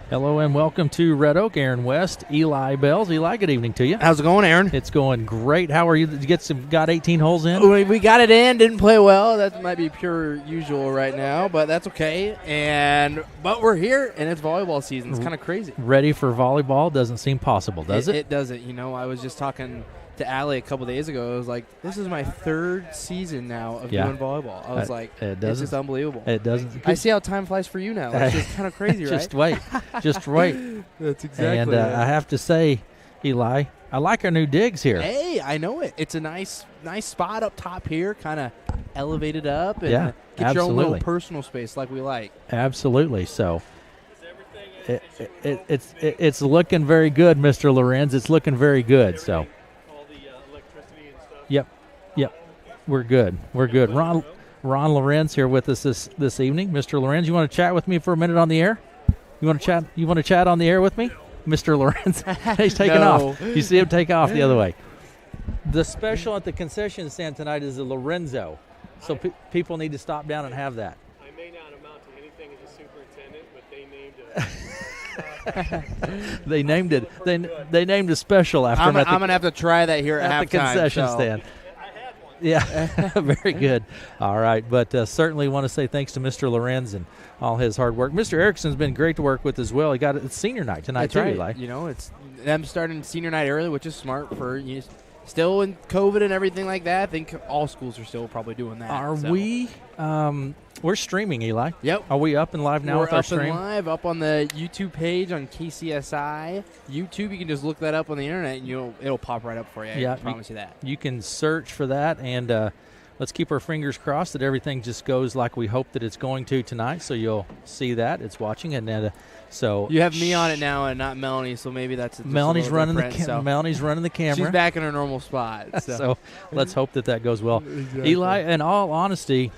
Hello and welcome to Red Oak. Aaron West, Eli Bells. Eli, good evening to you. How's it going, Aaron? It's going great. How are you? Did you got 18 holes in? We got it in. Didn't play well. That might be pure usual right now, but that's okay. But we're here, and it's volleyball season. It's kind of crazy. Ready for volleyball? Doesn't seem possible, does it? It doesn't. You know, I was just talking to Allie a couple days ago. I was like, this is my third season now of doing volleyball. I was like, it's just unbelievable. It doesn't. I see how time flies for you now. It's just kind of crazy, right? Just wait. That's exactly And it. I have to say, Eli, I like our new digs here. Hey, I know it. It's a nice spot up top here, kind of elevated up, and get your own little personal space like we like. Absolutely. So it's looking very good, Mr. Lorenz. It's looking very good. So. Yep. We're good. Ron Lorenz here with us this evening. Mr. Lorenz, you want to chat with me for a minute on the air? You want to chat on the air with me? Mr. Lorenz, he's taking off. You see him take off the other way. The special at the concession stand tonight is the Lorenzo. So people need to stop down and have that. I may not amount to anything as a superintendent, but they named it. They named a special after him. I'm gonna have to try that here at the concession stand. I had one. Yeah, very good. All right, but certainly want to say thanks to Mr. Lorenz and all his hard work. Mr. Erickson's been great to work with as well. He got it's senior night tonight too, right. Eli. You know, it's them starting senior night early, which is smart for still in COVID and everything like that. I think all schools are still probably doing that. Are we? We're streaming, Eli. Yep. Are we up and live now with our stream? We're up and live, up on the YouTube page on KCSI YouTube. You can just look that up on the internet, and it'll pop right up for you. Yeah, I promise you that. You can search for that, and let's keep our fingers crossed that everything just goes like we hope that it's going to tonight. So you'll see that it's watching, and so you have me on it now, and not Melanie. So maybe that's just Melanie's running Melanie's running the camera. She's back in her normal spot. So let's hope that goes well. Exactly. Eli, in all honesty,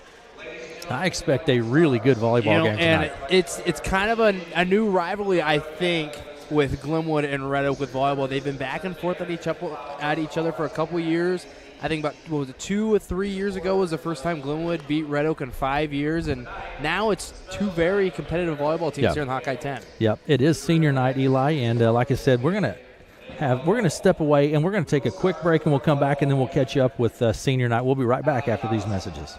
I expect a really good volleyball game tonight. And it's kind of a new rivalry, I think, with Glenwood and Red Oak with volleyball. They've been back and forth at each other for a couple of years. I think about 2 or 3 years ago was the first time Glenwood beat Red Oak in 5 years, and now it's two very competitive volleyball teams here in Hawkeye 10. Yep, it is senior night, Eli, and like I said, we're gonna step away and we're gonna take a quick break, and we'll come back and then we'll catch you up with senior night. We'll be right back after these messages.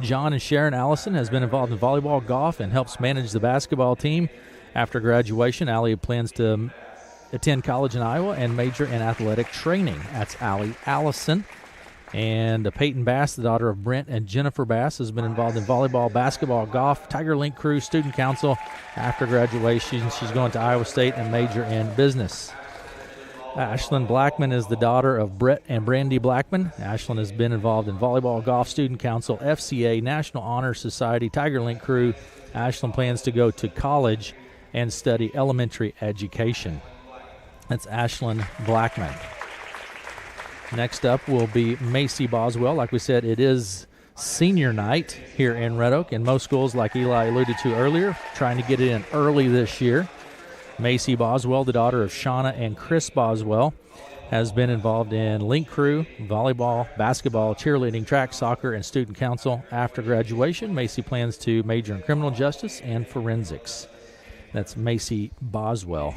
John and Sharon Allison has been involved in volleyball, golf, and helps manage the basketball team. After graduation, Allie plans to attend college in Iowa and major in athletic training. That's Allie Allison. And Peyton Bass, the daughter of Brent and Jennifer Bass, has been involved in volleyball, basketball, golf, Tiger Link Crew, student council. After graduation, she's going to Iowa State and major in business. Ashlyn Blackman is the daughter of Brett and Brandy Blackman. Ashlyn has been involved in volleyball, golf, student council, FCA, National Honor Society, Tiger Link Crew. Ashlyn plans to go to college and study elementary education. That's Ashlyn Blackman. Next up will be Macy Boswell. Like we said, it is senior night here in Red Oak, and most schools, like Eli alluded to earlier, trying to get it in early this year. Macy Boswell, the daughter of Shauna and Chris Boswell, has been involved in Link Crew, volleyball, basketball, cheerleading, track, soccer, and student council. After graduation, Macy plans to major in criminal justice and forensics. That's Macy Boswell.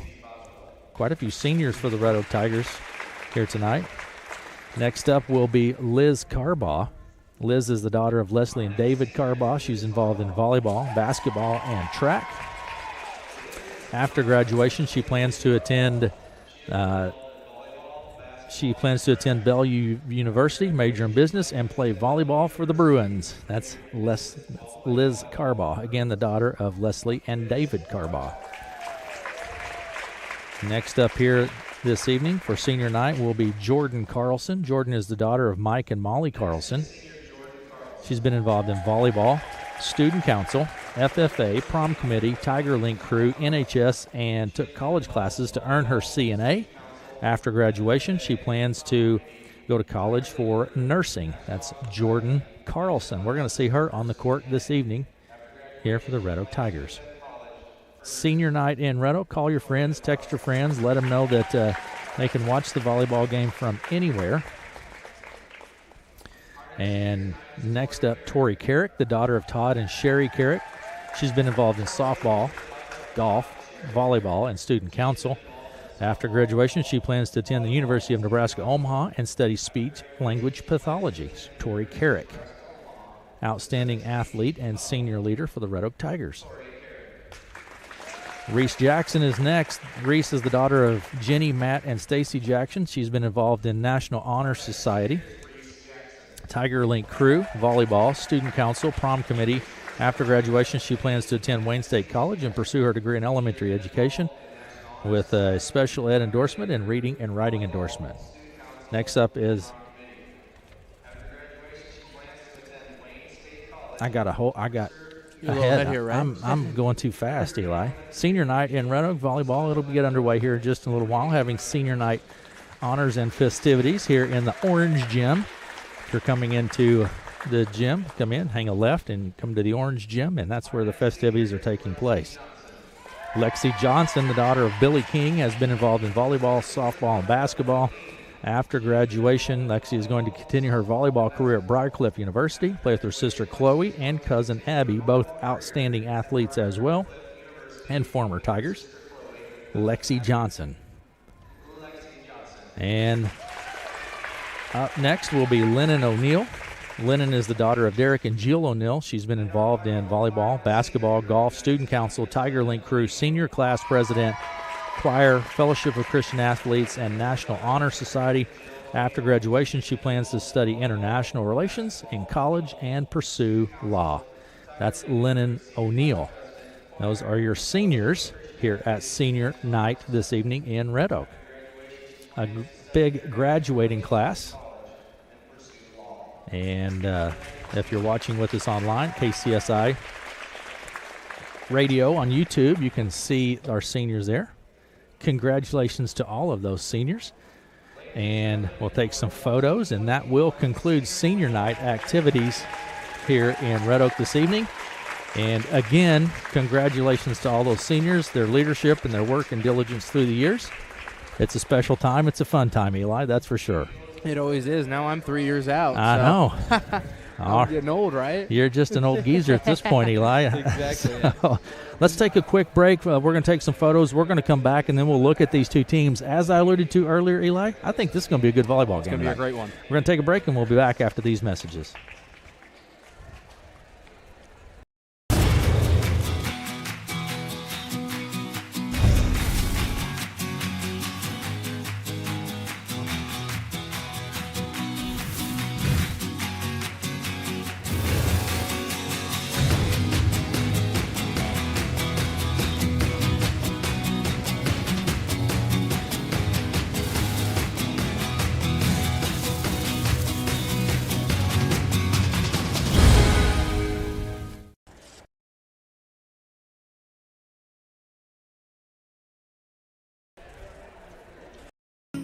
Quite a few seniors for the Red Oak Tigers here tonight. Next up will be Liz Carbaugh. Liz is the daughter of Leslie and David Carbaugh. She's involved in volleyball, basketball, and track. After graduation, she plans to attend Bellevue University, major in business, and play volleyball for the Bruins. That's Liz Carbaugh, again the daughter of Leslie and David Carbaugh. Next up here this evening for senior night will be Jordan Carlson. Jordan is the daughter of Mike and Molly Carlson. She's been involved in volleyball, student council, FFA, prom committee, Tiger Link crew, NHS, and took college classes to earn her CNA. After graduation, she plans to go to college for nursing. That's Jordan Carlson. We're going to see her on the court this evening here for the Red Oak Tigers. Senior night in Red Oak. Call your friends, text your friends, let them know that they can watch the volleyball game from anywhere. And next up, Tori Carrick, the daughter of Todd and Sherry Carrick. She's been involved in softball, golf, volleyball, and student council. After graduation, she plans to attend the University of Nebraska-Omaha and study speech language pathology. Tori Carrick, outstanding athlete and senior leader for the Red Oak Tigers. Reese Jackson is next. Reese is the daughter of Jenny, Matt, and Stacy Jackson. She's been involved in National Honor Society, Tiger Link crew, volleyball, student council, prom committee. After graduation, she plans to attend Wayne State College and pursue her degree in elementary education with a special ed endorsement and reading and writing endorsement. Next up is You're a little ahead here, right? I'm going too fast, Eli. Senior night in Red Oak volleyball. It'll get underway here in just a little while, having senior night honors and festivities here in the Orange Gym. If you're coming into the gym, come in, hang a left, and come to the Orange Gym, and that's where the festivities are taking place. Lexi Johnson, the daughter of Billy King, has been involved in volleyball, softball, and basketball. After graduation, Lexi is going to continue her volleyball career at Briarcliff University, play with her sister Chloe and cousin Abby, both outstanding athletes as well, and former Tigers. Lexi Johnson. And up next will be Lennon O'Neill. Lennon is the daughter of Derek and Jill O'Neill. She's been involved in volleyball, basketball, golf, student council, Tiger Link crew, senior class president, choir, Fellowship of Christian Athletes, and National Honor Society. After graduation, she plans to study international relations in college and pursue law. That's Lennon O'Neill. Those are your seniors here at senior night this evening in Red Oak. A big graduating class. And if you're watching with us online, KCSI Radio on YouTube, you can see our seniors there. Congratulations to all of those seniors. And we'll take some photos, and that will conclude senior night activities here in Red Oak this evening. And again, congratulations to all those seniors, their leadership and their work and diligence through the years. It's a special time. It's a fun time, Eli, that's for sure. It always is. Now I'm 3 years out. I know. I'm getting old, right? You're just an old geezer at this point, Eli. Exactly. So, let's take a quick break. We're going to take some photos. We're going to come back, and then we'll look at these two teams. As I alluded to earlier, Eli, I think this is going to be a good volleyball game. It's going to be a great one. We're going to take a break, and we'll be back after these messages.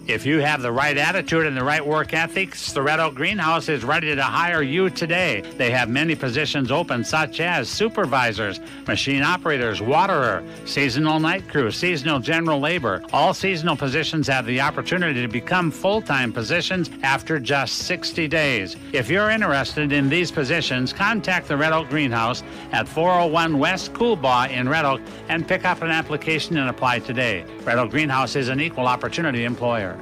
If you have the right attitude and the right work ethics, the Red Oak Greenhouse is ready to hire you today. They have many positions open, such as supervisors, machine operators, waterer, seasonal night crew, seasonal general labor. All seasonal positions have the opportunity to become full-time positions after just 60 days. If you're interested in these positions, contact the Red Oak Greenhouse at 401 West Coolbaugh in Red Oak and pick up an application and apply today. Red Oak Greenhouse is an equal opportunity employer.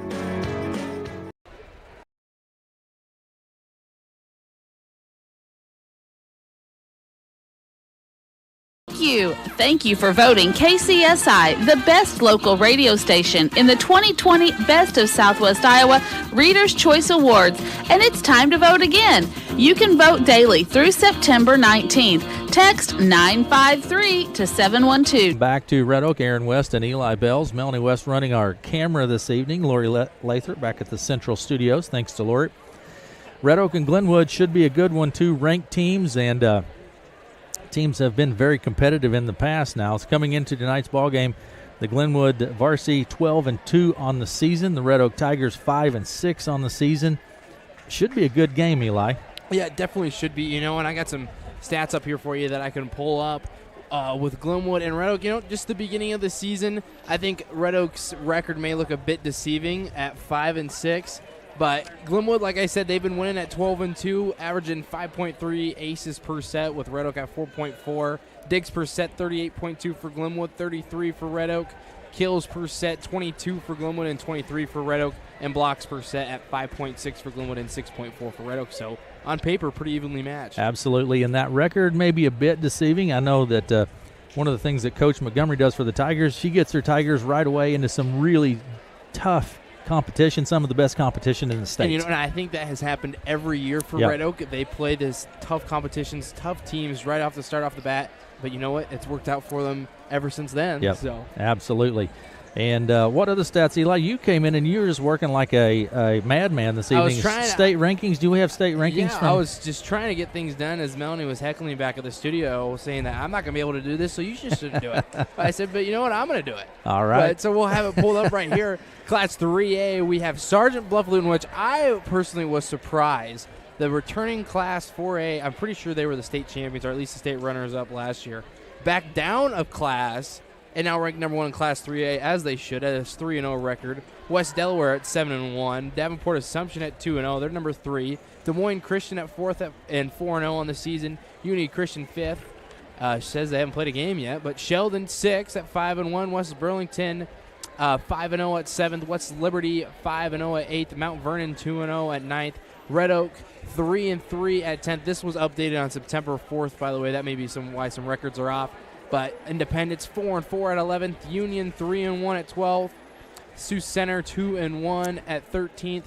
Thank you for voting KCSI the best local radio station in the 2020 Best of Southwest Iowa Reader's Choice Awards, and it's time to vote again. You can vote daily through September 19th. Text 953 to 712. Back to Red Oak, Aaron West and Eli Bells. Melanie West running our camera this evening. Lori Lathrop back at the Central Studios. Thanks to Lori. Red Oak and Glenwood should be a good one, too. Ranked teams, and teams have been very competitive in the past now. It's coming into tonight's ball game. The Glenwood varsity 12-2 on the season. The Red Oak Tigers 5-6 on the season. Should be a good game, Eli. Yeah, it definitely should be. And I got some stats up here for you that I can pull up with Glenwood and Red Oak. Just the beginning of the season, I think Red Oak's record may look a bit deceiving at 5-6. But Glenwood, like I said, they've been winning at 12-2, averaging 5.3 aces per set, with Red Oak at 4.4. Digs per set, 38.2 for Glenwood, 33 for Red Oak. Kills per set, 22 for Glenwood and 23 for Red Oak. And blocks per set at 5.6 for Glenwood and 6.4 for Red Oak. So on paper, pretty evenly matched. Absolutely, and that record may be a bit deceiving. I know that one of the things that Coach Montgomery does for the Tigers, she gets her Tigers right away into some really tough competition, some of the best competition in the state. And I think that has happened every year for Red Oak. They play this tough competitions, tough teams right off the bat. But you know what? It's worked out for them ever since then. Yep, so. Absolutely. And what other stats, Eli? You came in and you were just working like a madman this evening. State rankings? Do we have state rankings? Yeah, I was just trying to get things done as Melanie was heckling back at the studio, saying that I'm not going to be able to do this, so you just shouldn't do it. I said, but you know what? I'm going to do it. All right. So we'll have it pulled up right here. Class 3A, we have Sergeant Bluff-Luton, which I personally was surprised. The returning Class 4A, I'm pretty sure they were the state champions, or at least the state runners-up last year. Back down of class, and now ranked number 1 in Class 3A, as they should, at a 3-0 record. West Delaware at 7-1. Davenport Assumption at 2-0. They're number 3. Des Moines Christian at 4th and 4-0 on the season. Unity Christian 5th. Says they haven't played a game yet. But Sheldon 6th at 5-1. West Burlington 5-0 at 7th. West Liberty 5-0 at 8th. Mount Vernon 2-0 at 9th. Red Oak 3-3 at 10th. This was updated on September 4th, by the way. That may be why some records are off. But Independence 4-4 at 11th. Union 3-1 at 12th. Sioux Center 2-1 at 13th.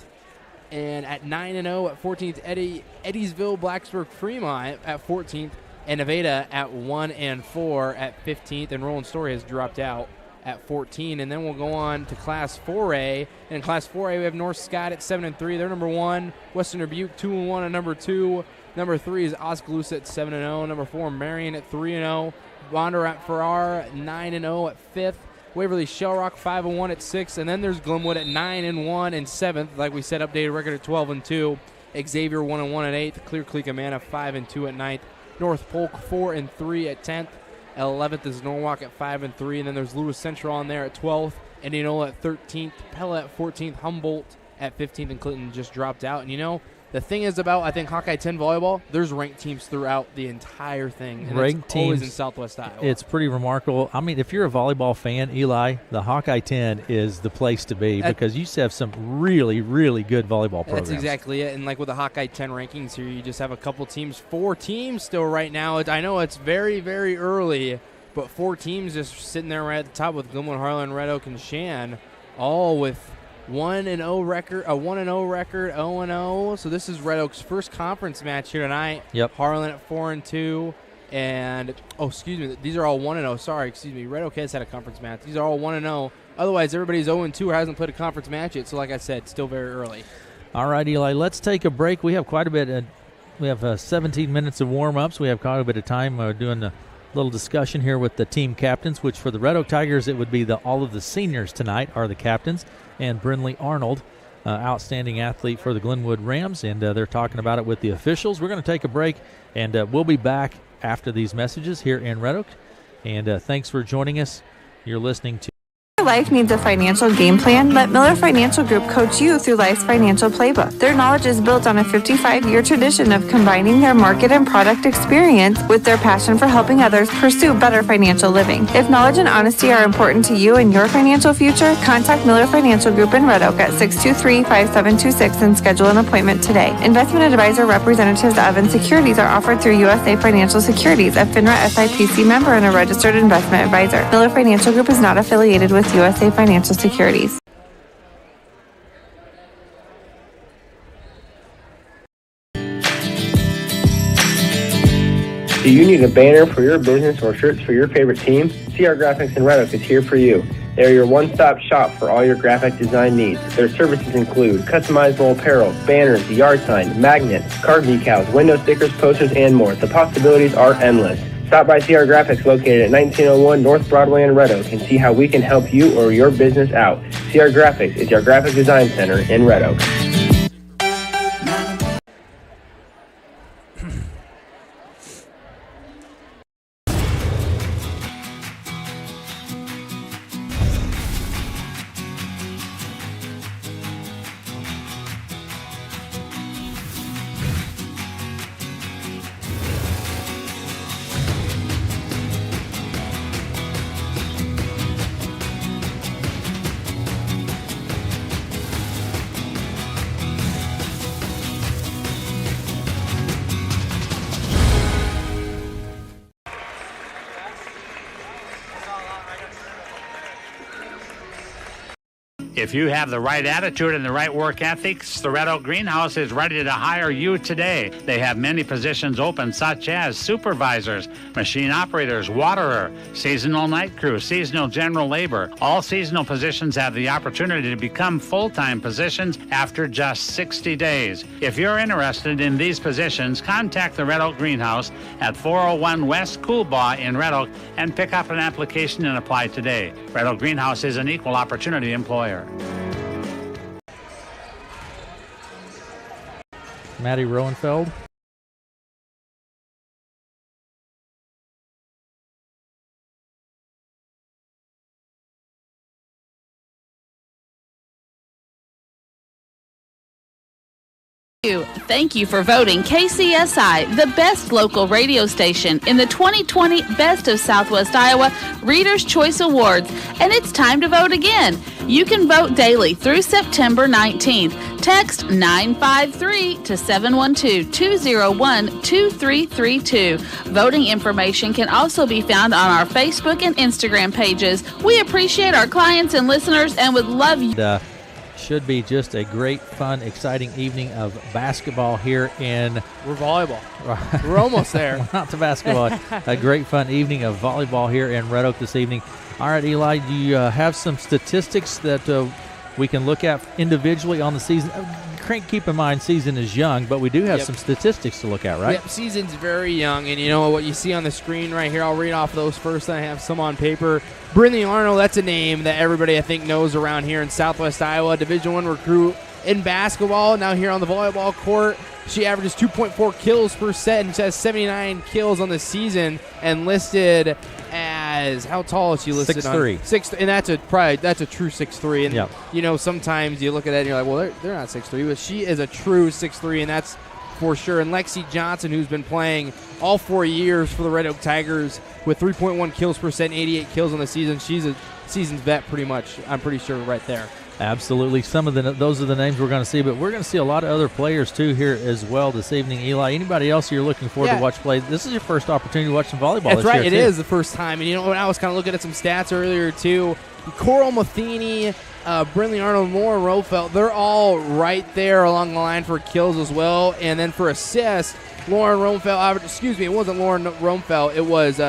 And at 9-0 at 14th. Eddiesville, Blacksburg, Fremont at 14th. And Nevada at 1-4 at 15th. And Roland Story has dropped out at 14. And then we'll go on to Class 4A. And in Class 4A, we have North Scott at 7-3. They're number 1. Western Dubuque 2-1 at number 2. Number 3 is Oskaloosa at 7-0. Number 4, Marion at 3-0. Bondurant Farrar 9-0 at 5th. Waverly Shellrock 5-1 at 6th. And then there's Glenwood at 9-1 and 7th. Like we said, updated record at 12-2. Xavier 1-1 at 8th. Clear Creek Amana 5-2 at 9th. North Polk 4-3 at 10th. 11th is Norwalk at 5-3. And then there's Lewis Central on there at 12th. Indianola at 13th. Pella at 14th. Humboldt at 15th. And Clinton just dropped out. And the thing is about, I think, Hawkeye 10 volleyball, there's ranked teams throughout the entire thing. And ranked teams always in Southwest Iowa. It's pretty remarkable. I mean, if you're a volleyball fan, Eli, the Hawkeye 10 is the place to be because you have some really, really good volleyball programs. That's exactly it. And like with the Hawkeye 10 rankings here, you just have a couple teams, 4 teams still right now. I know it's very, very early, but 4 teams just sitting there right at the top with Glenwood, Harlan, Red Oak, and Shan, all with 1-0 record, a 1-0 record, 0-0. So this is Red Oak's first conference match here tonight. Yep. Harlan at 4-2, and these are all 1-0. Sorry, Red Oak has had a conference match. These are all 1-0. Otherwise, everybody's 0-2 or hasn't played a conference match yet. So like I said, still very early. All right, Eli, let's take a break. We have quite a bit. We have 17 minutes of warm-ups. We have quite a bit of time doing a little discussion here with the team captains, which for the Red Oak Tigers, it would be all of the seniors tonight are the captains. And Brinley Arnold, outstanding athlete for the Glenwood Rams, and they're talking about it with the officials. We're going to take a break, and we'll be back after these messages here in Red Oak. And thanks for joining us. You're listening to Your life needs a financial game plan. Let Miller Financial Group coach you through life's financial playbook. Their knowledge is built on a 55-year tradition of combining their market and product experience with their passion for helping others pursue better financial living. If knowledge and honesty are important to you and your financial future, contact Miller Financial Group in Red Oak at 623-5726 and schedule an appointment today. Investment advisor representatives of and securities are offered through USA Financial Securities, a FINRA SIPC member and a registered investment advisor. Miller Financial Group is not affiliated with USA Financial Securities. Do you need a banner for your business or shirts for your favorite team? CR Graphics in Red Oak is here for you. They are your one-stop shop for all your graphic design needs. Their services include customizable apparel, banners, yard signs, magnets, card decals, window stickers, posters, and more. The possibilities are endless. Stop by CR Graphics located at 1901 North Broadway in Red Oak and see how we can help you or your business out. CR Graphics is your graphic design center in Red Oak. If you have the right attitude and the right work ethics, the Red Oak Greenhouse is ready to hire you today. They have many positions open, such as supervisors, machine operators, waterer, seasonal night crew, seasonal general labor. All seasonal positions have the opportunity to become full-time positions after just 60 days. If you're interested in these positions, contact the Red Oak Greenhouse at 401 West Coolbaugh in Red Oak and pick up an application and apply today. Red Oak Greenhouse is an equal opportunity employer. Maddie Roenfeld. Thank you for voting KCSI the best local radio station in the 2020 Best of Southwest Iowa Reader's Choice Awards, and it's time to vote again. You can vote daily through September 19th. Text 953 to 712-201-2332. Voting information can also be found on our Facebook and Instagram pages. We appreciate our clients and listeners and would love you. Should be just a great, fun, exciting evening of basketball here in... We're volleyball. We're almost there. Not to basketball. A great, fun evening of volleyball here in Red Oak this evening. All right, Eli, do you have some statistics that we can look at individually on the season? Keep in mind, season is young, but we do have some statistics to look at, right? Yep, season's very young, and you know what you see on the screen right here, I'll read off those first, then I have some on paper. Brinley Arnold, that's a name that everybody, I think, knows around here in Southwest Iowa. Division I recruit in basketball, now here on the volleyball court. She averages 2.4 kills per set, and she has 79 kills on the season, and listed as, how tall is she listed? 6'3". 6'3", and that's a true 6'3". And you know, sometimes you look at that and you're like, well, they're not 6'3", but she is a true 6'3", and that's for sure. And Lexi Johnson, who's been playing all 4 years for the Red Oak Tigers with 3.1 kills per set and 88 kills on the season, she's a season's vet pretty much, I'm pretty sure, right there. Absolutely. Some of those are the names we're going to see, but we're going to see a lot of other players too here as well this evening. Eli, anybody else you're looking forward to watch play? This is your first opportunity to watch some volleyball. That's right. It too. is the first time. And you know, when I was kind of looking at some stats earlier too, Coral Matheny, Brinley Arnold, Lauren Rofelt, they're all right there along the line for kills as well. And then for assists, Lauren Rofelt, it wasn't Lauren Rofelt, it was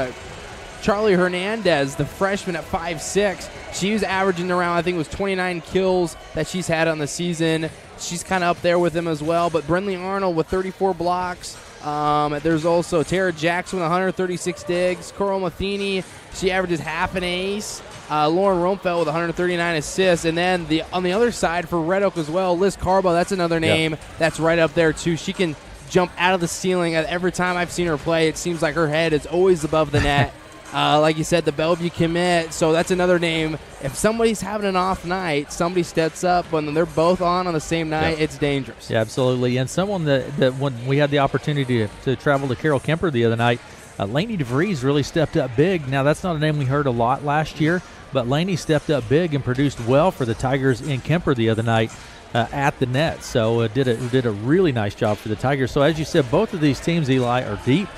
Charlie Hernandez, the freshman at 5'6". She was averaging around, I think it was 29 kills that she's had on the season. She's kind of up there with him as well. But Brinley Arnold with 34 blocks. There's also Tara Jackson with 136 digs. Coral Matheny, she averages half an ace. Lauren Rumpfeld with 139 assists. And then on the other side for Red Oak as well, Liz Carbo, that's another name that's right up there too. She can jump out of the ceiling. Every time I've seen her play, it seems like her head is always above the net. Like you said, the Bellevue commit. So that's another name. If somebody's having an off night, somebody steps up. When they're both on the same night, it's dangerous. Yeah, absolutely. And someone that when we had the opportunity to travel to Carroll Kemper the other night, Lainey DeVries really stepped up big. Now, that's not a name we heard a lot last year, but Lainey stepped up big and produced well for the Tigers in Kemper the other night at the net. So did a really nice job for the Tigers. So as you said, both of these teams, Eli, are deep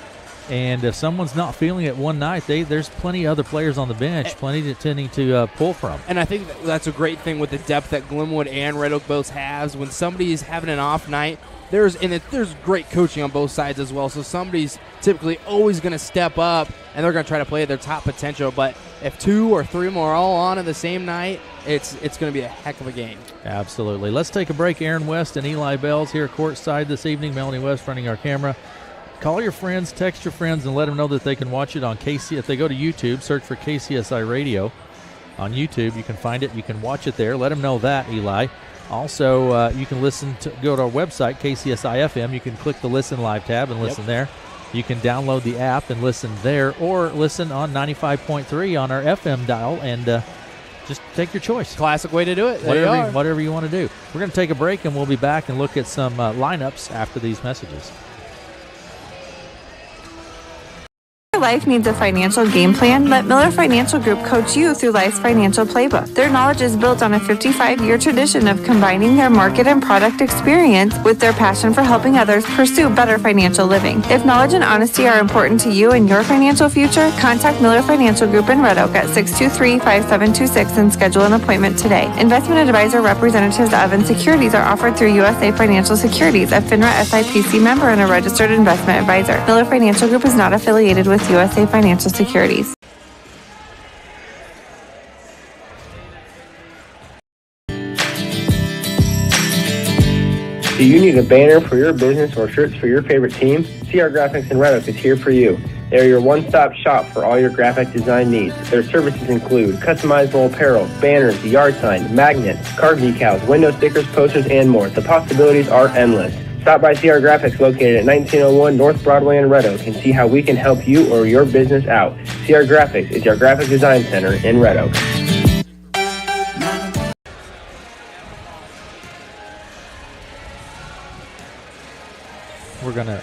And if someone's not feeling it one night, there's plenty of other players on the bench, plenty to pull from. And I think that's a great thing with the depth that Glenwood and Red Oak both has. When somebody's having an off night, there's great coaching on both sides as well. So somebody's typically always going to step up, and they're going to try to play at their top potential. But if 2 or 3 more are all on the same night, it's going to be a heck of a game. Absolutely. Let's take a break. Aaron West and Eli Bells here courtside this evening. Melanie West running our camera. Call your friends, text your friends, and let them know that they can watch it on KC. If they go to YouTube, search for KCSI Radio on YouTube. You can find it. You can watch it there. Let them know that, Eli. Also, you can go to our website, KCSI FM. You can click the Listen Live tab and listen there. You can download the app and listen there, or listen on 95.3 on our FM dial, and just take your choice. Classic way to do it. Whatever you want to do. We're going to take a break, and we'll be back and look at some lineups after these messages. Your life needs a financial game plan. Let Miller Financial Group coach you through life's financial playbook. Their knowledge is built on a 55-year tradition of combining their market and product experience with their passion for helping others pursue better financial living. If knowledge and honesty are important to you and your financial future, contact Miller Financial Group in Red Oak at 623-5726 and schedule an appointment today. Investment advisor representatives of and securities are offered through USA Financial Securities, a FINRA SIPC member and a registered investment advisor. Miller Financial Group is not affiliated with USA Financial Securities. Do you need a banner for your business or shirts for your favorite team? CR Graphics in Red Oak is here for you. They're your one-stop shop for all your graphic design needs. Their services include customizable apparel, banners, yard sign, magnets, card decals, window stickers, posters, and more. The possibilities are endless. Stop by CR Graphics located at 1901 North Broadway in Red Oak and see how we can help you or your business out. CR Graphics is your graphic design center in Red Oak. We're going to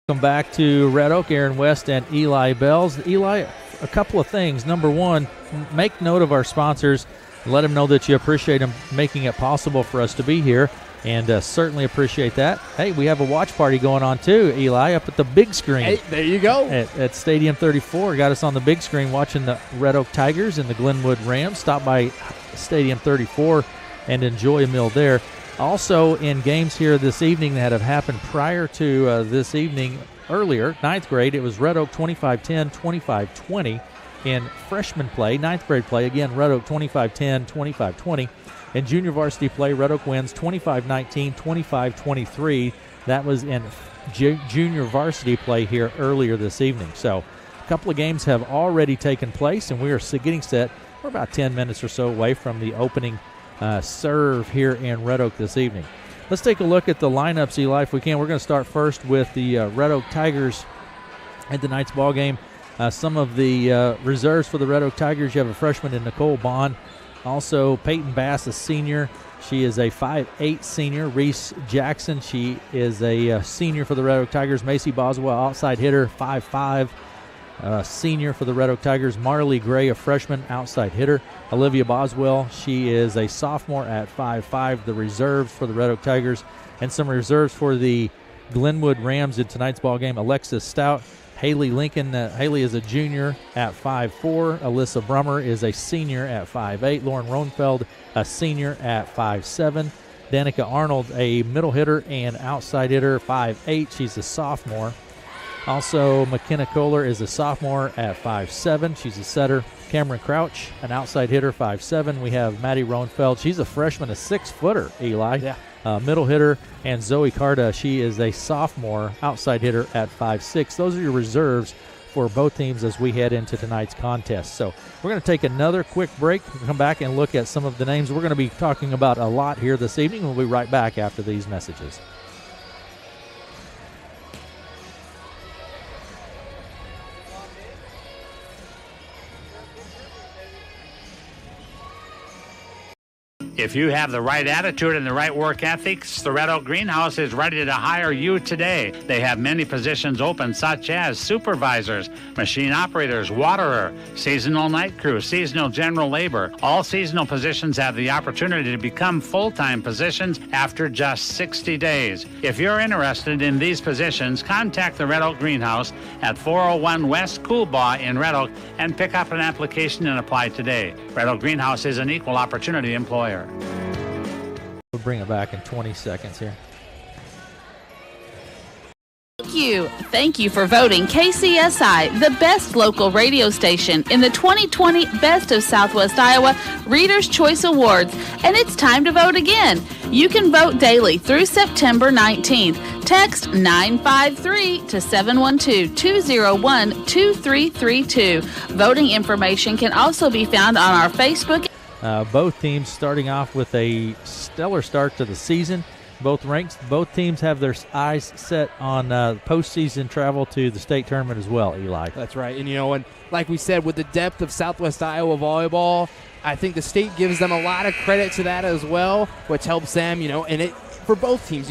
come back to Red Oak. Aaron West and Eli Bells. Eli, a couple of things. Number one, make note of our sponsors. Let them know that you appreciate them making it possible for us to be here, and certainly appreciate that. Hey, we have a watch party going on too, Eli, up at the big screen. Hey, there you go. At Stadium 34. Got us on the big screen watching the Red Oak Tigers and the Glenwood Rams. Stop by Stadium 34 and enjoy a meal there. Also in games here this evening that have happened prior to this evening, earlier, 9th grade, it was Red Oak 25-10, 25-20 in freshman play. 9th grade play, again, Red Oak 25-10, 25-20. In junior varsity play, Red Oak wins 25-19, 25-23. That was in junior varsity play here earlier this evening. So a couple of games have already taken place, and we are getting set. We're about 10 minutes or so away from the opening serve here in Red Oak this evening. Let's take a look at the lineups, Eli, if we can. We're going to start first with the Red Oak Tigers at tonight's ball game. Some of the reserves for the Red Oak Tigers. You have a freshman in Nicole Bond. Also, Peyton Bass, a senior. She is a 5'8 senior. Reese Jackson, she is a senior for the Red Oak Tigers. Macy Boswell, outside hitter, 5'5. senior for the Red Oak Tigers. Marley Gray, a freshman outside hitter. Olivia Boswell, she is a sophomore at 5'5". The reserves for the Red Oak Tigers, and some reserves for the Glenwood Rams in tonight's ball game. Alexis Stout, Haley Lincoln. Haley is a junior at 5'4". Alyssa Brummer is a senior at 5'8". Lauren Roenfeld, a senior at 5'7". Danica Arnold, a middle hitter and outside hitter, 5'8". She's a sophomore. Also, McKenna Kohler is a sophomore at 5'7". She's a setter. Cameron Crouch, an outside hitter, 5'7". We have Maddie Roenfeld. She's a freshman, a 6-footer, Eli. Yeah. Middle hitter. And Zoe Carta, she is a sophomore outside hitter at 5'6". Those are your reserves for both teams as we head into tonight's contest. So we're going to take another quick break. We'll come back and look at some of the names we're going to be talking about a lot here this evening. We'll be right back after these messages. If you have the right attitude and the right work ethics, the Red Oak Greenhouse is ready to hire you today. They have many positions open, such as supervisors, machine operators, waterer, seasonal night crew, seasonal general labor. All seasonal positions have the opportunity to become full-time positions after just 60 days. If you're interested in these positions, contact the Red Oak Greenhouse at 401 West Coolbaugh in Red Oak and pick up an application and apply today. Red Oak Greenhouse is an equal opportunity employer. We'll bring it back in 20 seconds here. Thank you for voting KCSI the best local radio station in the 2020 Best of Southwest Iowa Reader's Choice Awards, and it's time to vote again. You can vote daily through September 19th. Text 953 to 712-201-2332. Voting information can also be found on our Facebook. Both teams starting off with a stellar start to the season. Both teams have their eyes set on postseason travel to the state tournament as well, Eli. That's right. And, and like we said, with the depth of Southwest Iowa volleyball, I think the state gives them a lot of credit to that as well, which helps them, and it for both teams,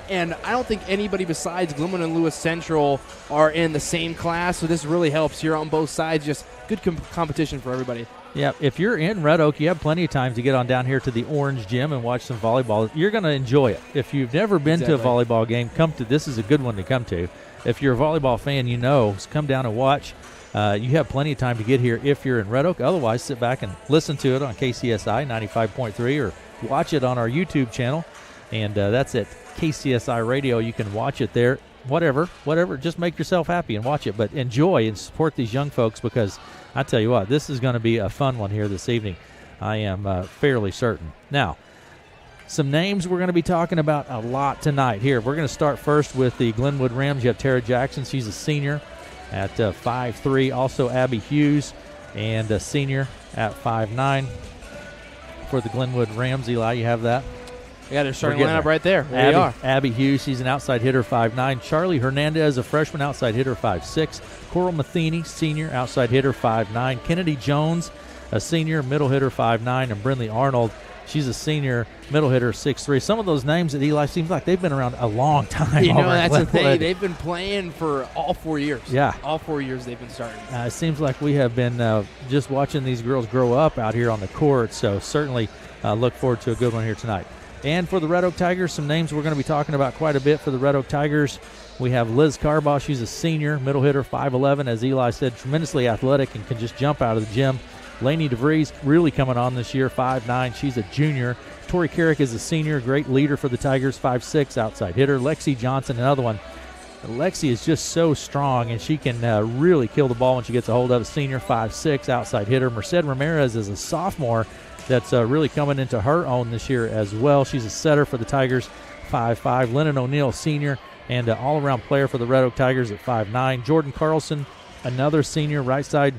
and I don't think anybody besides Glenwood and Lewis Central are in the same class, so this really helps here on both sides. Just good competition for everybody. Yeah, if you're in Red Oak, you have plenty of time to get on down here to the Orange Gym and watch some volleyball. You're going to enjoy it. If you've never been to a volleyball game, this is a good one to come to. If you're a volleyball fan, come down and watch. You have plenty of time to get here if you're in Red Oak. Otherwise, sit back and listen to it on KCSI 95.3 or watch it on our YouTube channel. And that's at KCSI Radio. You can watch it there. Whatever. Just make yourself happy and watch it. But enjoy and support these young folks, because I tell you what, this is going to be a fun one here this evening. I am fairly certain. Now, some names we're going to be talking about a lot tonight here. We're going to start first with the Glenwood Rams. You have Tara Jackson. She's a senior at 5'3". Also Abby Hughes, and a senior at 5'9". For the Glenwood Rams, Eli, you have that? Yeah, they're starting lineup right there. There you are. Abby Hughes, she's an outside hitter, 5'9". Charlie Hernandez, a freshman outside hitter, 5'6". Coral Matheny, senior outside hitter, 5'9". Kennedy Jones, a senior middle hitter, 5'9". And Brindley Arnold, she's a senior middle hitter, 6'3". Some of those names at Eli seems like they've been around a long time. That's the thing. They've been playing for all 4 years. Yeah. All 4 years they've been starting. It seems like we have been just watching these girls grow up out here on the court, so certainly look forward to a good one here tonight. And for the Red Oak Tigers, some names we're going to be talking about quite a bit for the Red Oak Tigers. We have Liz Carbaugh. She's a senior, middle hitter, 5'11". As Eli said, tremendously athletic and can just jump out of the gym. Lainey DeVries really coming on this year, 5'9". She's a junior. Tori Carrick is a senior, great leader for the Tigers, 5'6", outside hitter. Lexi Johnson, another one. Lexi is just so strong, and she can really kill the ball when she gets a hold of a senior, 5'6", outside hitter. Merced Ramirez is a sophomore that's really coming into her own this year as well. She's a setter for the Tigers, 5'5". Lennon O'Neill, senior, and all-around player for the Red Oak Tigers at 5'9". Jordan Carlson, another senior, right side,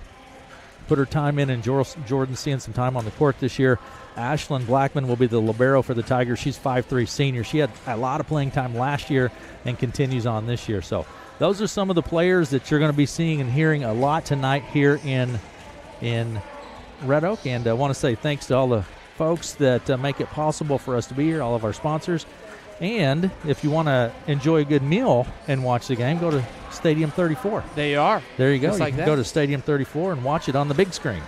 put her time in, and Jordan seeing some time on the court this year. Ashlyn Blackman will be the libero for the Tigers. She's 5'3", senior. She had a lot of playing time last year and continues on this year. So those are some of the players that you're going to be seeing and hearing a lot tonight here in Red Oak. And I want to say thanks to all the folks that make it possible for us to be here, all of our sponsors. And if you want to enjoy a good meal and watch the game, go to Stadium 34. They are. There you go. Just You like can that. go to Stadium 34 and watch it on the big screen.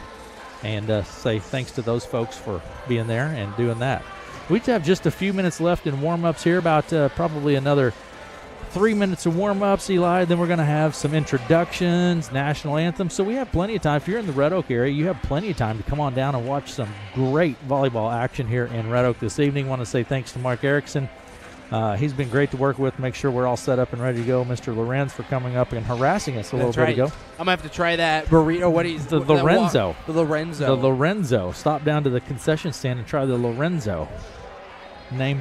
And say thanks to those folks for being there and doing that. We have just a few minutes left in warm-ups here, about probably another 3 minutes of warm-ups, Eli. Then we're going to have some introductions, national anthem. So we have plenty of time. If you're in the Red Oak area, you have plenty of time to come on down and watch some great volleyball action here in Red Oak this evening. Want to say thanks to Mark Erickson. He's been great to work with. Make sure we're all set up and ready to go. Mr. Lorenz for coming up and harassing us a little bit ago. I'm going to have to try that burrito. What is The Lorenzo. The Lorenzo. The Lorenzo. Stop down to the concession stand and try the Lorenzo. Named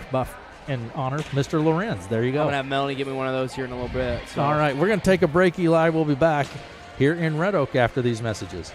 in honor of Mr. Lorenz. There you go. I'm going to have Melanie get me one of those here in a little bit. So. All right, we're going to take a break, Eli. We'll be back here in Red Oak after these messages.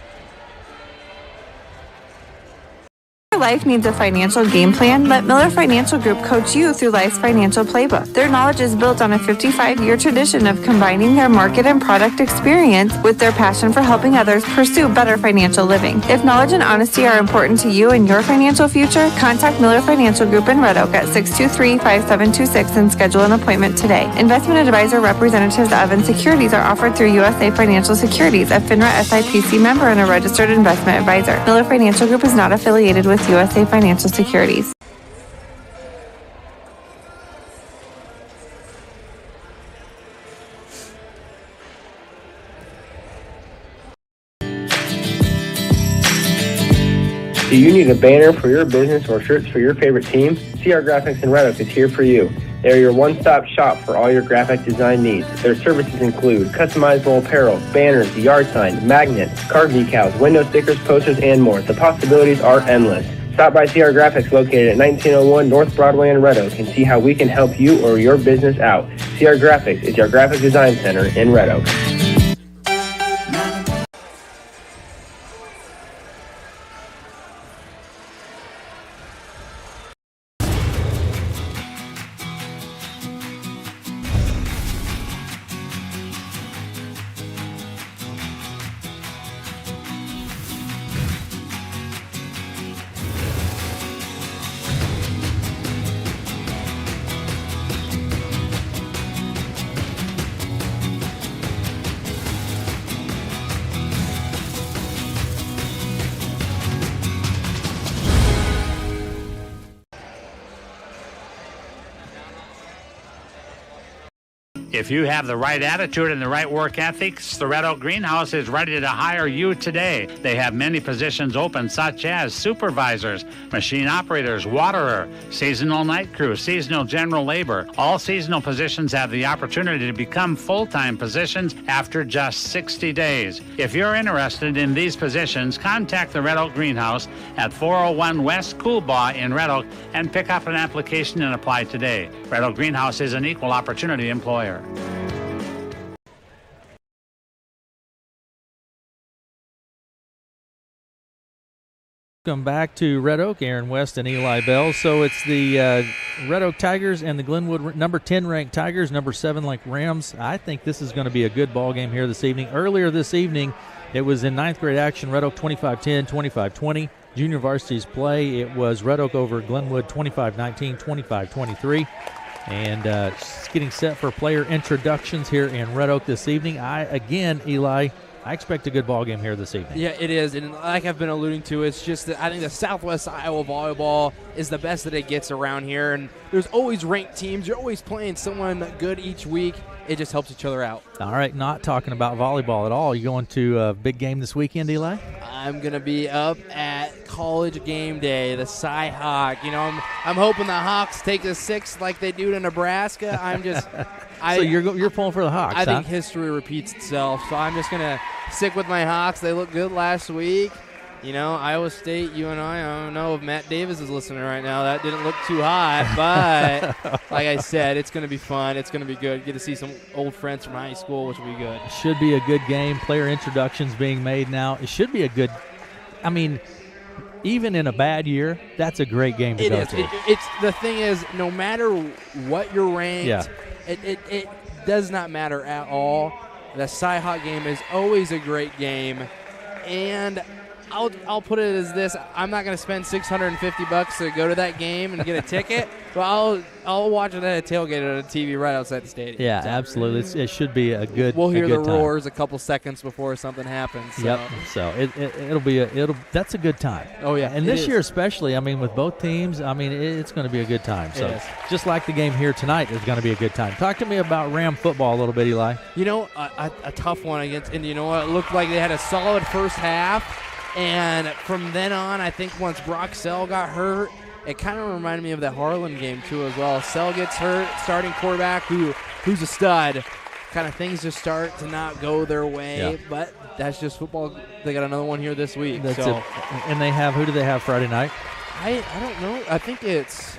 Your life needs a financial game plan. Let Miller Financial Group coach you through life's financial playbook. Their knowledge is built on a 55-year tradition of combining their market and product experience with their passion for helping others pursue better financial living. If knowledge and honesty are important to you and your financial future, contact Miller Financial Group in Red Oak at 623-5726 and schedule an appointment today. Investment advisor representatives of and securities are offered through USA Financial Securities, a FINRA SIPC member and a registered investment advisor. Miller Financial Group is not affiliated with USA Financial Securities. Do you need a banner for your business or shirts for your favorite team? CR Graphics in Red Oak is here for you. They're your one-stop shop for all your graphic design needs. Their services include customizable apparel, banners, yard sign, magnets, card decals, window stickers, posters, and more. The possibilities are endless. Stop by CR Graphics located at 1901 North Broadway in Red Oak and see how we can help you or your business out. CR Graphics is your graphic design center in Red Oak. If you have the right attitude and the right work ethics, the Red Oak Greenhouse is ready to hire you today. They have many positions open, such as supervisors, machine operators, waterer, seasonal night crew, seasonal general labor. All seasonal positions have the opportunity to become full-time positions after just 60 days. If you're interested in these positions, contact the Red Oak Greenhouse at 401 West Coolbaugh in Red Oak and pick up an application and apply today. Red Oak Greenhouse is an equal opportunity employer. Welcome back to Red Oak. Aaron West and Eli Bell. So it's the Red Oak Tigers and the Glenwood number 10 ranked Tigers, number 7 ranked Rams. I think this is going to be a good ball game here this evening. Earlier this evening, it was in 9th grade action, Red Oak 25-10, 25-20. Junior varsity's play, it was Red Oak over Glenwood 25-19, 25-23. And getting set for player introductions here in Red Oak this evening. Eli, I expect a good ball game here this evening. Yeah, it is. And like I've been alluding to, it's just that I think the Southwest Iowa volleyball is the best that it gets around here. And there's always ranked teams. You're always playing someone good each week. It just helps each other out. All right, not talking about volleyball at all. You going to a big game this weekend, Eli? I'm going to be up at college game day, the Cy Hawk. You know, I'm hoping the Hawks take a 6 like they do to Nebraska. So you're pulling for the Hawks, I think history repeats itself. So I'm just going to stick with my Hawks. They looked good last week. You know, Iowa State, UNI, I don't know if Matt Davis is listening right now. That didn't look too hot. But like I said, it's going to be fun. It's going to be good. Get to see some old friends from high school, which will be good. Should be a good game. Player introductions being made now. It should be a good – I mean, even in a bad year, that's a great game to go to. It's the thing is, no matter what you're ranked, it does not matter at all. The Cy Hawk game is always a great game. And I'll put it as this: I'm not going to spend $650 to go to that game and get a ticket, but I'll watch it at a tailgate on a TV right outside the stadium. Yeah, absolutely. It should be a good. We'll hear a good the time. roars a couple seconds before something happens. So. Yep. So that's a good time. Oh yeah. And this year especially, I mean, with both teams, I mean, it's going to be a good time. So just like the game here tonight is going to be a good time. Talk to me about Ram football a little bit, Eli. You know, a tough one against, and you know what? It looked like they had a solid first half, and from then on, I think once Brock Sell got hurt, it kind of reminded me of that Harlan game too as well. Sell gets hurt, starting quarterback who's a stud. Kind of things just start to not go their way, but that's just football. They got another one here this week. That's it. And they have, who do they have Friday night? I don't know. I think is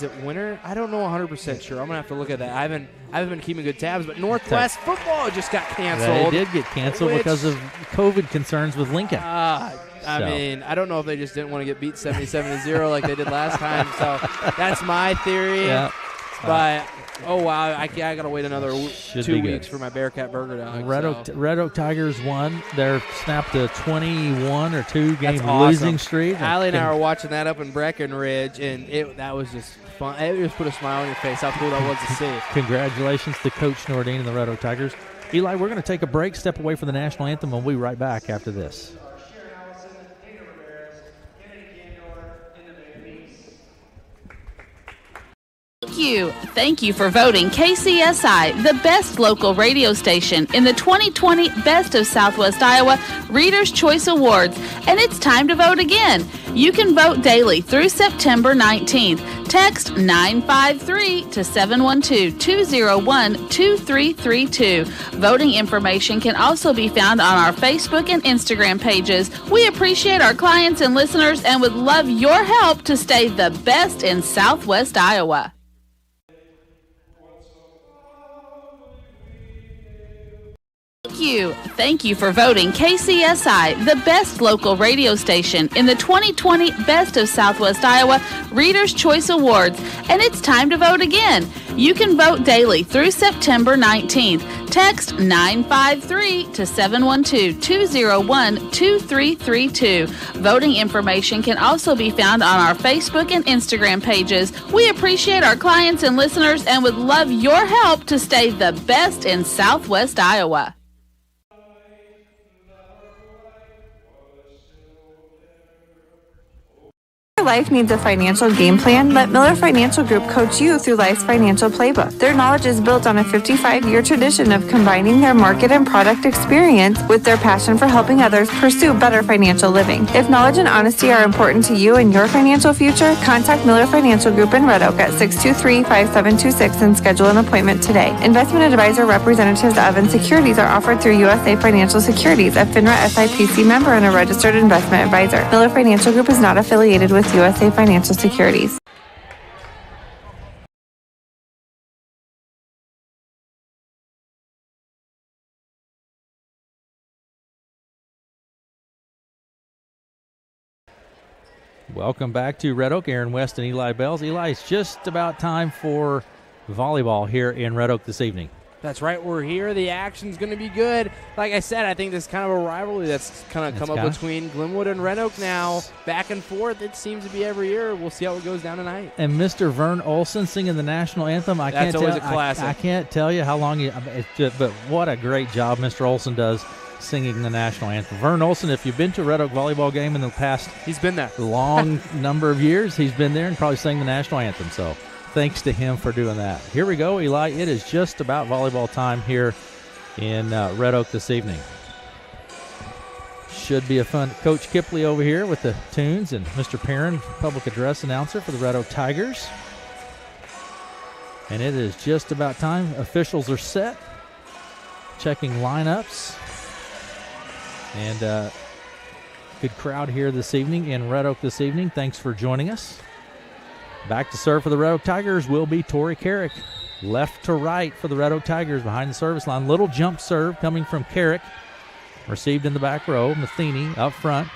it Winter? I don't know 100% sure. I'm gonna have to look at that. I haven't been keeping good tabs, but Northwest football just got canceled. They did get canceled because of COVID concerns with Lincoln. I mean, I don't know if they just didn't want to get beat 77-0 like they did last time. So that's my theory. Yeah. But oh wow, I gotta wait another 2 weeks for my Bearcat Burger Dog. Red Oak Tigers won. They're snapped a 21 or 2 game awesome. losing streak. Allie and I were watching that up in Breckenridge, and that was just fun. It just put a smile on your face. How cool that was to see. Congratulations to Coach Nordine and the Red Oak Tigers. Eli, we're going to take a break, step away from the national anthem, and we'll be right back after this. Thank you for voting KCSI the best local radio station in the 2020 Best of Southwest Iowa Reader's Choice Awards, and it's time to vote again. You can vote daily through September 19th. Text 953 to 712-201-2332. Voting information can also be found on our Facebook and Instagram pages. We appreciate our clients and listeners and would love your help to stay the best in Southwest Iowa. Thank you for voting KCSI the best local radio station in the 2020 Best of Southwest Iowa Reader's Choice Awards, and it's time to vote again. You can vote daily through September 19th. Text 953 to 712-201-2332. Voting information can also be found on our Facebook and Instagram pages. We appreciate our clients and listeners and would love your help to stay the best in Southwest Iowa. Life needs a financial game plan. Let Miller Financial Group coach you through life's financial playbook. Their knowledge is built on a 55-year tradition of combining their market and product experience with their passion for helping others pursue better financial living. If knowledge and honesty are important to you and your financial future, contact Miller Financial Group in Red Oak at 623-5726 and schedule an appointment today. Investment advisor representatives of and securities are offered through USA Financial Securities, a FINRA SIPC member and a registered investment advisor. Miller Financial Group is not affiliated with USA Financial Securities. Welcome back to Red Oak. Aaron West and Eli Bells. Eli, it's just about time for volleyball here in Red Oak this evening. That's right. We're here. The action's going to be good. Like I said, I think this is kind of a rivalry that's kind of come up between Glenwood and Red Oak now. Back and forth, it seems to be every year. We'll see how it goes down tonight. And Mr. Vern Olson singing the national anthem. That's always a classic. I can't tell you how long but what a great job Mr. Olson does singing the national anthem. Vern Olson, if you've been to a Red Oak volleyball game in the past, he's been there long number of years. He's been there and probably sang the national anthem. So thanks to him for doing that. Here we go, Eli. It is just about volleyball time here in Red Oak this evening. Should be a fun. Coach Kipley over here with the tunes, and Mr. Perrin, public address announcer for the Red Oak Tigers. And it is just about time. Officials are set, checking lineups. And good crowd here this evening in Red Oak this evening. Thanks for joining us. Back to serve for the Red Oak Tigers will be Tori Carrick. Left to right for the Red Oak Tigers behind the service line. Little jump serve coming from Carrick. Received in the back row. Matheny up front.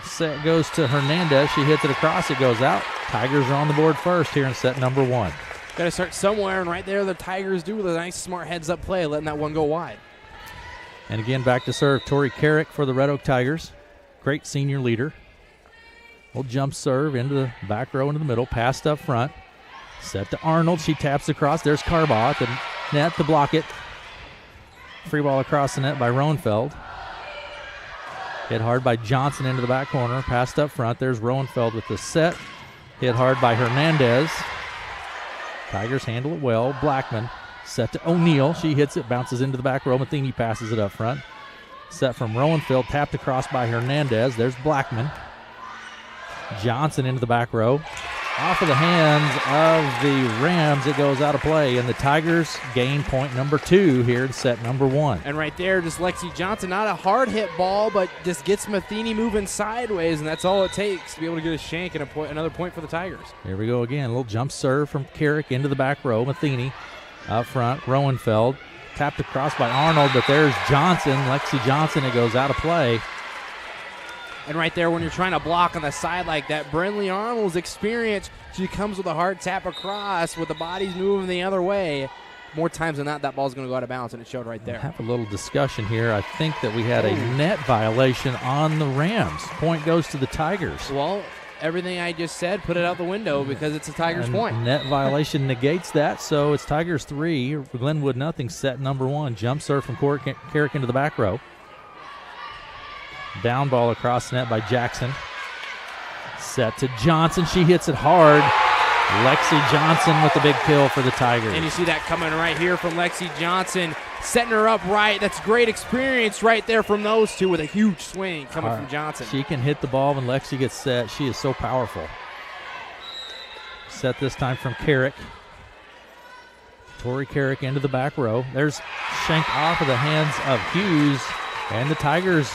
Set goes to Hernandez. She hits it across. It goes out. Tigers are on the board first here in set number 1. Got to start somewhere, and right there the Tigers do with a nice, smart heads-up play, letting that one go wide. And again, back to serve Tori Carrick for the Red Oak Tigers. Great senior leader. Little jump serve into the back row into the middle, passed up front. Set to Arnold. She taps across. There's Carbaugh at the net to block it. Free ball across the net by Roenfeld. Hit hard by Johnson into the back corner. Passed up front. There's Roenfeld with the set. Hit hard by Hernandez. Tigers handle it well. Blackman set to O'Neal. She hits it, bounces into the back row. Matheny passes it up front. Set from Roenfeld, tapped across by Hernandez. There's Blackman. Johnson into the back row. Off of the hands of the Rams, it goes out of play, and the Tigers gain point number 2 here in set number 1. And right there, just Lexi Johnson, not a hard hit ball, but just gets Matheny moving sideways, and that's all it takes to be able to get a shank and another point for the Tigers. Here we go again. A little jump serve from Carrick into the back row. Matheny up front. Roenfeld tapped across by Arnold, but there's Johnson, Lexi Johnson. It goes out of play. And right there, when you're trying to block on the side like that, Brinley Arnold's experience, she comes with a hard tap across with the bodies moving the other way. More times than not, that ball's going to go out of bounds, and it showed right there. Have a little discussion here. I think that we had a net violation on the Rams. Point goes to the Tigers. Well, everything I just said, put it out the window because it's a Tigers point. Net violation negates that, so it's Tigers 3, Glenwood nothing, set number 1. Jump serve from Carrick into the back row. Down ball across the net by Jackson. Set to Johnson. She hits it hard. Lexi Johnson with the big kill for the Tigers. And you see that coming right here from Lexi Johnson, setting her up right. That's great experience right there from those two with a huge swing coming from Johnson. She can hit the ball when Lexi gets set. She is so powerful. Set this time from Carrick. Tori Carrick into the back row. There's shank off of the hands of Hughes. And the Tigers,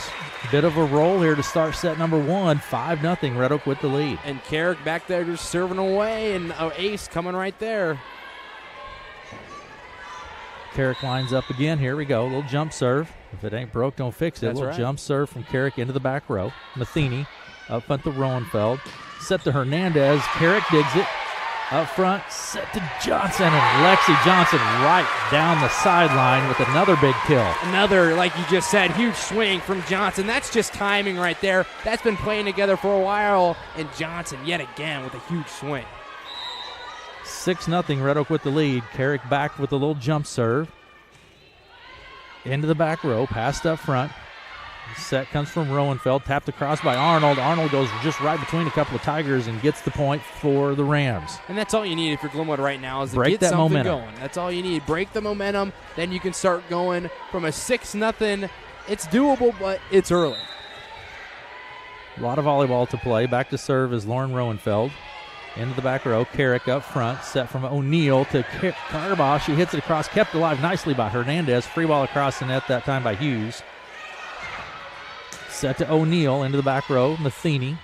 bit of a roll here to start set number 1. 5-0, Red Oak with the lead. And Carrick back there just serving away, and ace coming right there. Carrick lines up again. Here we go. A little jump serve. If it ain't broke, don't fix it. That's A little right. jump serve from Carrick into the back row. Matheny up front to Roenfeld. Set to Hernandez. Carrick digs it. Up front, set to Johnson, and Lexi Johnson right down the sideline with another big kill. Another, like you just said, huge swing from Johnson. That's just timing right there. That's been playing together for a while, and Johnson yet again with a huge swing. 6-0, Red Oak with the lead. Carrick back with a little jump serve. Into the back row, passed up front. Set comes from Roenfeld, tapped across by Arnold. Arnold goes just right between a couple of Tigers and gets the point for the Rams. And that's all you need if you're Glenwood right now is to Break get that something momentum. going. That's all you need. Break the momentum, then you can start going from a 6-0. It's doable, but it's early. A lot of volleyball to play. Back to serve is Lauren Roenfeld. Into the back row, Carrick up front, set from O'Neal to Carbaugh. She hits it across, kept alive nicely by Hernandez. Free ball across the net that time by Hughes. Set to O'Neal into the back row, Matheny.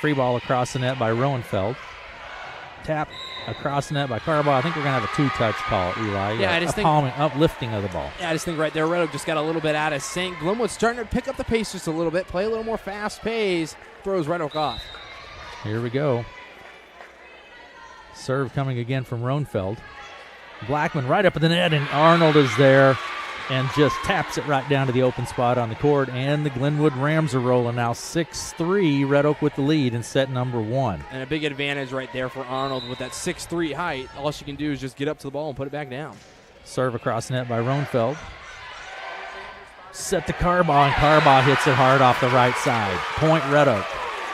Free ball across the net by Roenfeld. Tap across the net by Carbaugh. I think we're going to have a 2-touch call, Eli. Yeah, I just think uplifting of the ball. Yeah, I just think right there, Red Oak just got a little bit out of sync. Glenwood's starting to pick up the pace just a little bit, play a little more fast pace, throws Red Oak off. Here we go. Serve coming again from Roenfeld. Blackman right up at the net, and Arnold is there and just taps it right down to the open spot on the court. And the Glenwood Rams are rolling now. 6-3, Red Oak with the lead in set number 1. And a big advantage right there for Arnold with that 6'3" height. All she can do is just get up to the ball and put it back down. Serve across the net by Roenfeld. Set to Carbaugh, and Carbaugh hits it hard off the right side. Point Red Oak.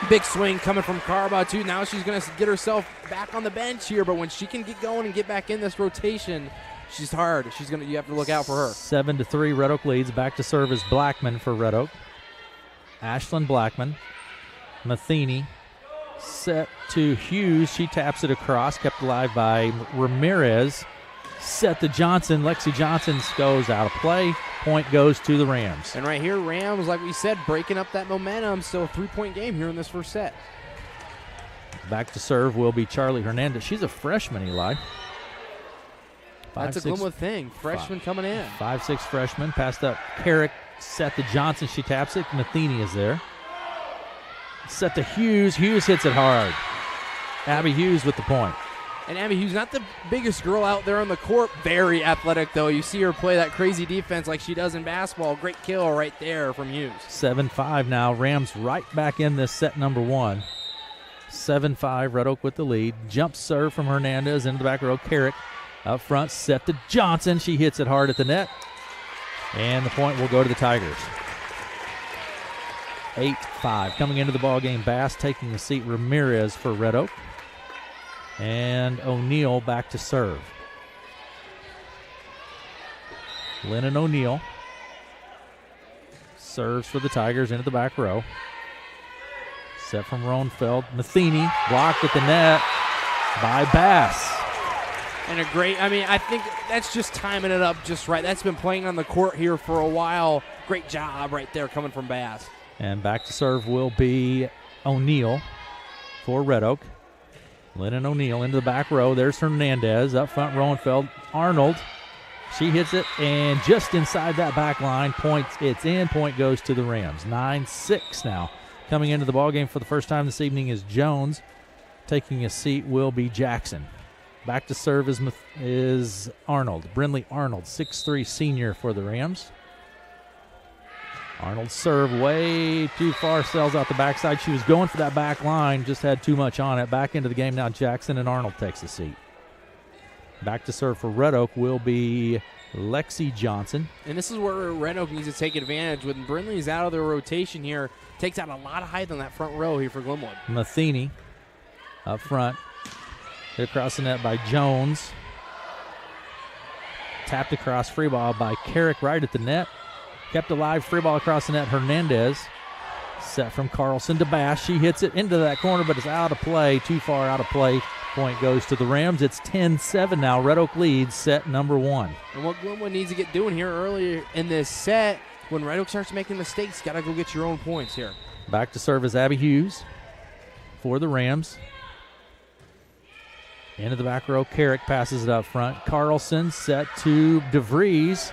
Big swing coming from Carbaugh, too. Now she's going to get herself back on the bench here, but when she can get going and get back in this rotation, she's hard. You have to look out for her. 7-3, Red Oak leads. Back to serve is Blackman for Red Oak. Ashlyn Blackman. Matheny. Set to Hughes. She taps it across, kept alive by Ramirez. Set to Johnson. Lexi Johnson goes out of play. Point goes to the Rams. And right here, Rams, like we said, breaking up that momentum. Still a 3-point game here in this first set. Back to serve will be Charlie Hernandez. She's a freshman, Eli. That's a Glenwood thing. Freshman coming in. 5'6" freshman. Passed up Carrick. Set to Johnson. She taps it. Matheny is there. Set to Hughes. Hughes hits it hard. Abby Hughes with the point. And Abby Hughes, not the biggest girl out there on the court. Very athletic, though. You see her play that crazy defense like she does in basketball. Great kill right there from Hughes. 7-5 now. Rams right back in this set number 1. 7-5, Red Oak with the lead. Jump serve from Hernandez into the back row. Carrick up front, set to Johnson. She hits it hard at the net. And the point will go to the Tigers. 8-5. Coming into the ball game, Bass taking the seat. Ramirez for Red Oak. And O'Neal back to serve. Lennon O'Neal serves for the Tigers into the back row. Set from Roenfeld. Matheny blocked at the net by Bass. And I think that's just timing it up just right. That's been playing on the court here for a while. Great job right there coming from Bass. And back to serve will be O'Neal for Red Oak. Lennon O'Neal into the back row. There's Hernandez. Up front, Roenfeld. Arnold. She hits it, and just inside that back line, it's in. Point goes to the Rams. 9-6 now. Coming into the ballgame for the first time this evening is Jones. Taking a seat will be Jackson. Back to serve is Arnold. Brindley Arnold, 6'3" senior for the Rams. Arnold serve way too far, sails out the backside. She was going for that back line, just had too much on it. Back into the game now, Jackson, and Arnold takes a seat. Back to serve for Red Oak will be Lexi Johnson. And this is where Red Oak needs to take advantage. When Brindley's out of their rotation here, takes out a lot of height on that front row here for Glenwood. Matheny up front. Hit across the net by Jones. Tapped across, free ball by Carrick right at the net. Kept alive, free ball across the net, Hernandez. Set from Carlson to Bass. She hits it into that corner, but it's out of play, too far out of play. Point goes to the Rams. It's 10-7 now. Red Oak leads set number 1. And what Glenwood needs to get doing here earlier in this set, when Red Oak starts making mistakes, got to go get your own points here. Back to serve is Abby Hughes for the Rams. Into the back row, Carrick passes it up front. Carlson set to DeVries.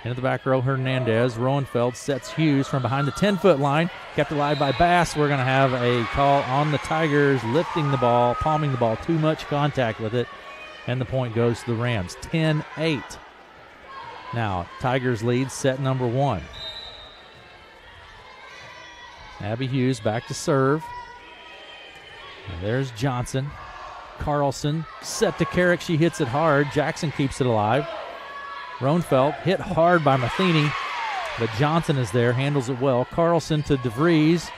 Into the back row, Hernandez. Roenfeld sets Hughes from behind the 10-foot line. Kept alive by Bass. We're going to have a call on the Tigers lifting the ball, palming the ball. Too much contact with it. And the point goes to the Rams. 10-8. Now, Tigers lead set number 1. Abby Hughes back to serve. And there's Johnson. Carlson set to Carrick. She hits it hard. Jackson keeps it alive. Roenfeld hit hard by Matheny, but Johnson is there, handles it well. Carlson to DeVries.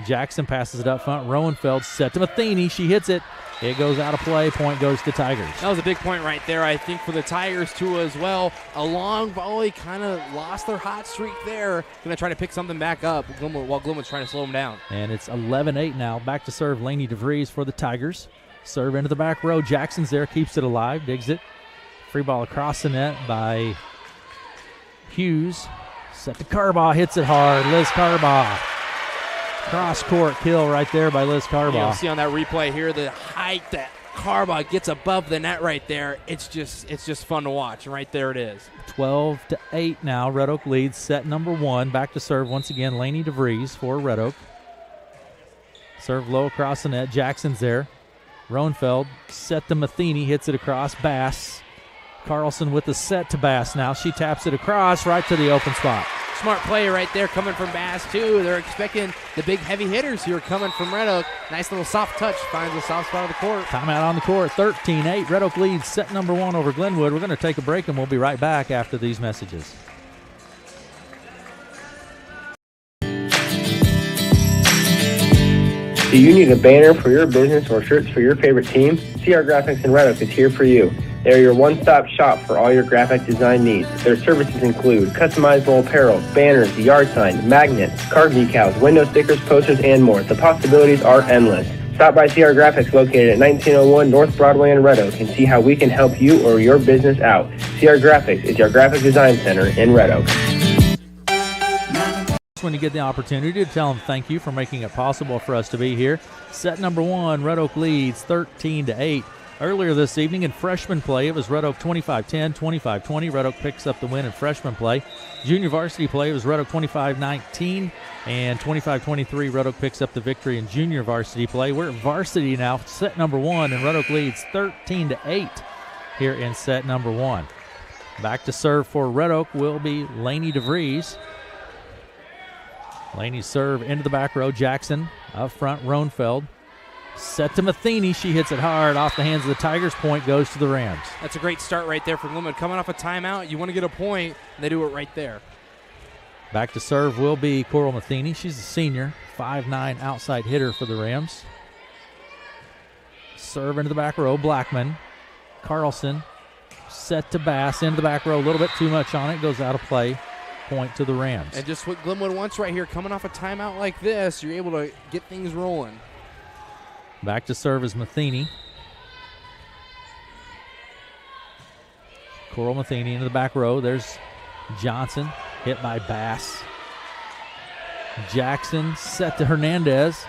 Jackson passes it up front. Roenfeld set to Matheny. She hits it. It goes out of play. Point goes to Tigers. That was a big point right there, I think, for the Tigers, too, as well. A long volley kind of lost their hot streak there. Going to try to pick something back up while Glenwood's trying to slow them down. And it's 11-8 now. Back to serve Laney DeVries for the Tigers. Serve into the back row. Jackson's there, keeps it alive, digs it. Free ball across the net by Hughes. Set to Carbaugh, hits it hard. Liz Carbaugh. Cross-court kill right there by Liz Carbaugh. You'll see on that replay here the height that Carbaugh gets above the net right there. It's just fun to watch, and right there it is. 12-8 now. Red Oak leads set number 1. Back to serve once again, Laney DeVries for Red Oak. Serve low across the net. Jackson's there. Roenfeld set to Matheny, hits it across. Bass. Carlson with the set to Bass now. She taps it across right to the open spot. Smart play right there coming from Bass, too. They're expecting the big heavy hitters here coming from Red Oak. Nice little soft touch. Finds the soft spot of the court. Timeout on the court. 13-8. Red Oak leads set number 1 over Glenwood. We're going to take a break, and we'll be right back after these messages. Do you need a banner for your business or shirts for your favorite team? CR Graphics in Red Oak is here for you. They are your one-stop shop for all your graphic design needs. Their services include customizable apparel, banners, yard signs, magnets, card decals, window stickers, posters, and more. The possibilities are endless. Stop by CR Graphics located at 1901 North Broadway in Red Oak and see how we can help you or your business out. CR Graphics is your graphic design center in Red Oak. When you get the opportunity to tell them thank you for making it possible for us to be here. Set number 1, Red Oak leads 13-8. Earlier this evening in freshman play, it was Red Oak 25-10, 25-20. Red Oak picks up the win in freshman play. Junior varsity play was Red Oak 25-19 and 25-23. Red Oak picks up the victory in junior varsity play. We're at varsity now, set number 1, and Red Oak leads 13-8 here in set number 1. Back to serve for Red Oak will be Laney DeVries. Laney's serve into the back row. Jackson up front, Roenfeld. Set to Matheny. She hits it hard off the hands of the Tigers. Point goes to the Rams. That's a great start right there for Glenwood. Coming off a timeout, you want to get a point, and they do it right there. Back to serve will be Coral Matheny. She's a senior, 5'9" outside hitter for the Rams. Serve into the back row, Blackman. Carlson set to Bass into the back row. A little bit too much on it. Goes out of play. Point to the Rams. And just what Glenwood wants right here, coming off a timeout like this, you're able to get things rolling. Back to serve is Matheny. Coral Matheny into the back row. There's Johnson, hit by Bass. Jackson set to Hernandez.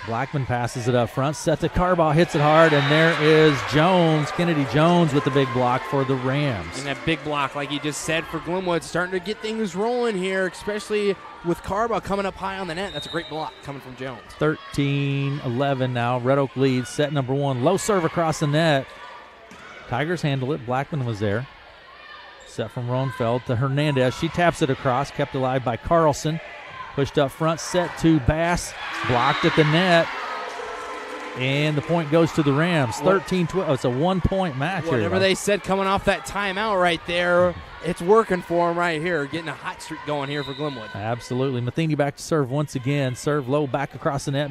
Blackman passes it up front. Set to Carbaugh, hits it hard, and there is Jones, Kennedy Jones with the big block for the Rams. And that big block, like you just said, for Glenwood, starting to get things rolling here, especially with Carbaugh coming up high on the net. That's a great block coming from Jones. 13-11 now. Red Oak leads, set number 1. Low serve across the net. Tigers handle it. Blackman was there. Set from Roenfeld to Hernandez. She taps it across, kept alive by Carlson. Pushed up front, set to Bass, blocked at the net, and the point goes to the Rams. 13-12. It's a 1-point match here. Whatever they said coming off that timeout right there, it's working for them right here, getting a hot streak going here for Glenwood. Absolutely. Matheny back to serve once again. Serve low, back across the net.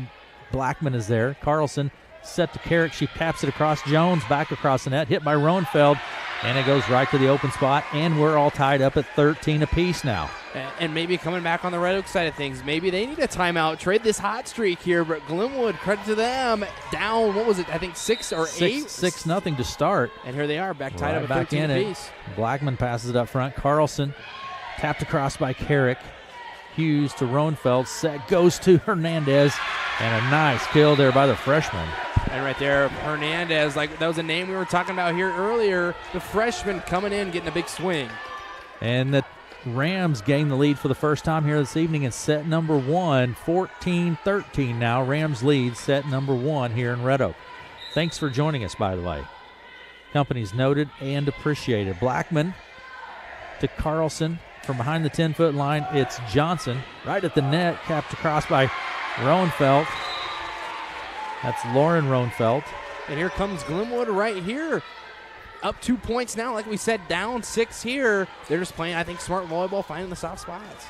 Blackman is there. Carlson set to Carrick. She taps it across. Jones back across the net, hit by Roenfeld, and it goes right to the open spot, and we're all tied up at 13 apiece now. And maybe coming back on the Red Oak side of things, maybe they need a timeout, trade this hot streak here, but Glenwood, credit to them, down, what was it, I think 6 or 8? 6-0 to start. And here they are, back tied up at back 13 in apiece. Blackman passes it up front. Carlson tapped across by Carrick. Hughes to Roenfeld. Set goes to Hernandez, and a nice kill there by the freshman. And right there, Hernandez, like that was a name we were talking about here earlier. The freshman coming in, getting a big swing. And the Rams gain the lead for the first time here this evening in set number 1. 14-13 now. Rams lead set number 1 here in Red Oak. Thanks for joining us, by the way. Company's noted and appreciated. Blackman to Carlson from behind the 10-foot line. It's Johnson right at the net, capped across by Roenfeld. That's Lauren Roenfeld. And here comes Glenwood right here. Up 2 points now, like we said, down 6 here. They're just playing, I think, smart volleyball, finding the soft spots.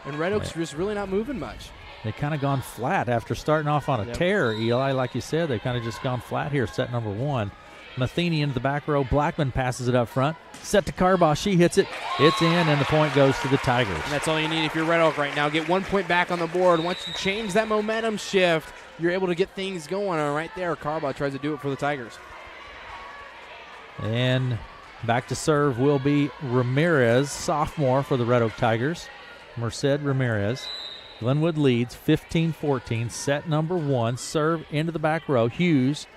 And Red Oak's just really not moving much. They kind of gone flat after starting off on a tear, Eli. Like you said, they've kind of just gone flat here, set number 1. Matheny into the back row. Blackman passes it up front. Set to Carbaugh. She hits it. It's in, and the point goes to the Tigers. And that's all you need if you're Red Oak right now. Get 1 point back on the board. Once you change that momentum shift, you're able to get things going. Right there, Carbaugh tries to do it for the Tigers. And back to serve will be Ramirez, sophomore for the Red Oak Tigers. Merced Ramirez. Glenwood leads 15-14. Set number 1. Serve into the back row. Hughes.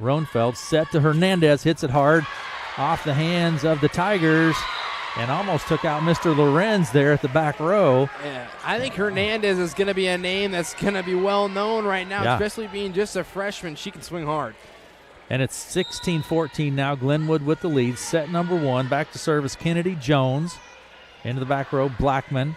Roenfeld set to Hernandez. Hits it hard off the hands of the Tigers and almost took out Mr. Lorenz there at the back row. Yeah, I think Hernandez is going to be a name that's going to be well known right now, especially being just a freshman. She can swing hard. And it's 16-14 now. Glenwood with the lead. Set number 1. Back to service, Kennedy Jones. Into the back row, Blackman.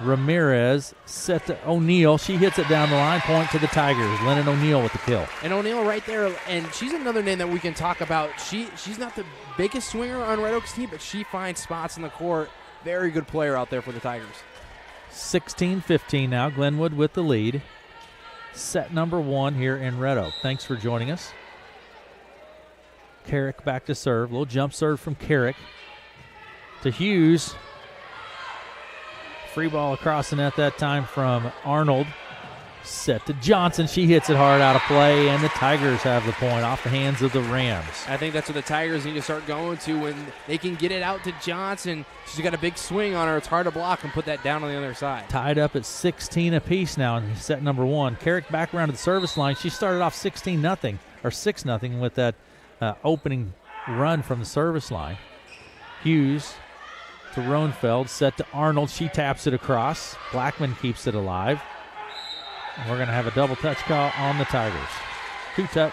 Ramirez set to O'Neill. She hits it down the line. Point to the Tigers. Lennon O'Neill with the kill. And O'Neill right there, and she's another name that we can talk about. She's not the biggest swinger on Red Oak's team, but she finds spots in the court. Very good player out there for the Tigers. 16-15 now. Glenwood with the lead. Set number 1 here in Red Oak. Thanks for joining us. Carrick back to serve. Little jump serve from Carrick to Hughes. Free ball across the net that time from Arnold. Set to Johnson. She hits it hard out of play, and the Tigers have the point off the hands of the Rams. I think that's what the Tigers need to start going to when they can get it out to Johnson. She's got a big swing on her. It's hard to block and put that down on the other side. Tied up at 16 apiece now in set number 1. Carrick back around to the service line. She started off 16-0. or 6-0 with that opening run from the service line. Hughes to Roenfeld, set to Arnold. She taps it across. Blackman keeps it alive. And we're going to have a double touch call on the Tigers. 2-touch,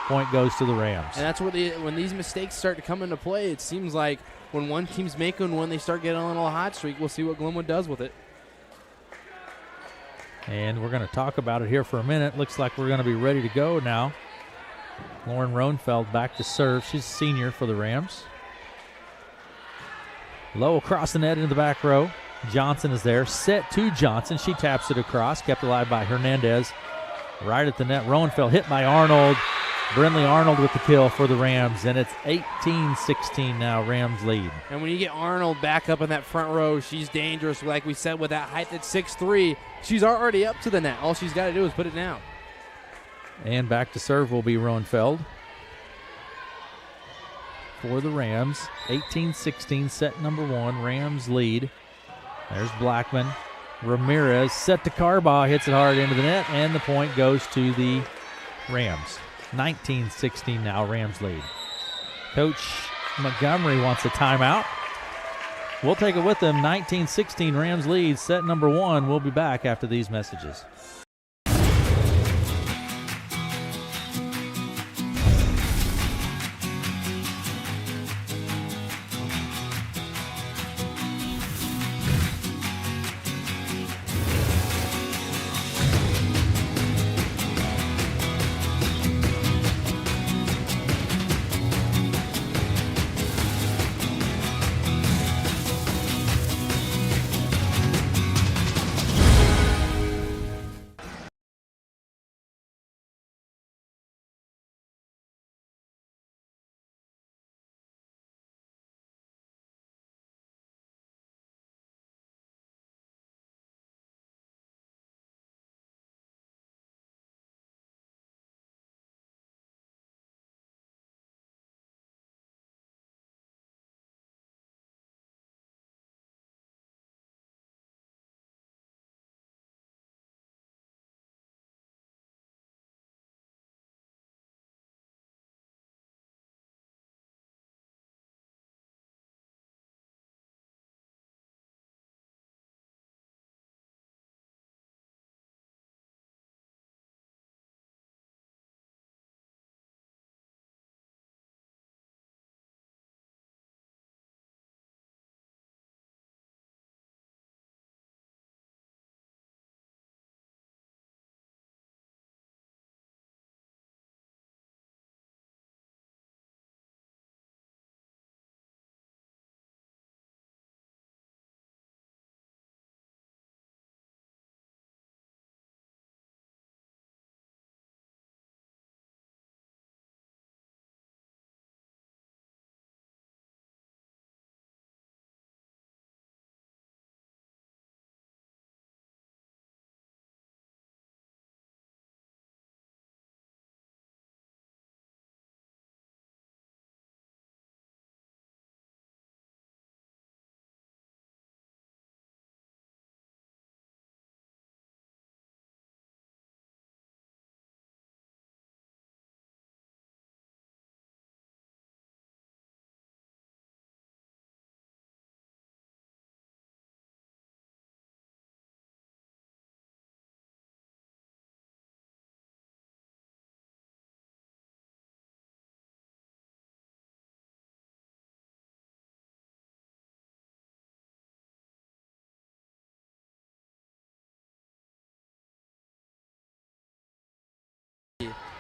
point goes to the Rams. And that's where when these mistakes start to come into play, it seems like when one team's making one, they start getting on a little hot streak. We'll see what Glenwood does with it. And we're going to talk about it here for a minute. Looks like we're going to be ready to go now. Lauren Roenfeld back to serve. She's a senior for the Rams. Low across the net into the back row. Johnson is there. Set to Johnson. She taps it across. Kept alive by Hernandez. Right at the net. Roenfeld hit by Arnold. Brindley Arnold with the kill for the Rams. And it's 18-16 now. Rams lead. And when you get Arnold back up in that front row, she's dangerous. Like we said, with that height at 6'3", she's already up to the net. All she's got to do is put it down. And back to serve will be Roenfeld for the Rams. 18-16, set number 1. Rams lead. There's Blackman. Ramirez set to Carbaugh, hits it hard into the net, and the point goes to the Rams. 19-16 now, Rams lead. Coach Montgomery wants a timeout. We'll take it with them. 19-16, Rams lead, set number 1. We'll be back after these messages.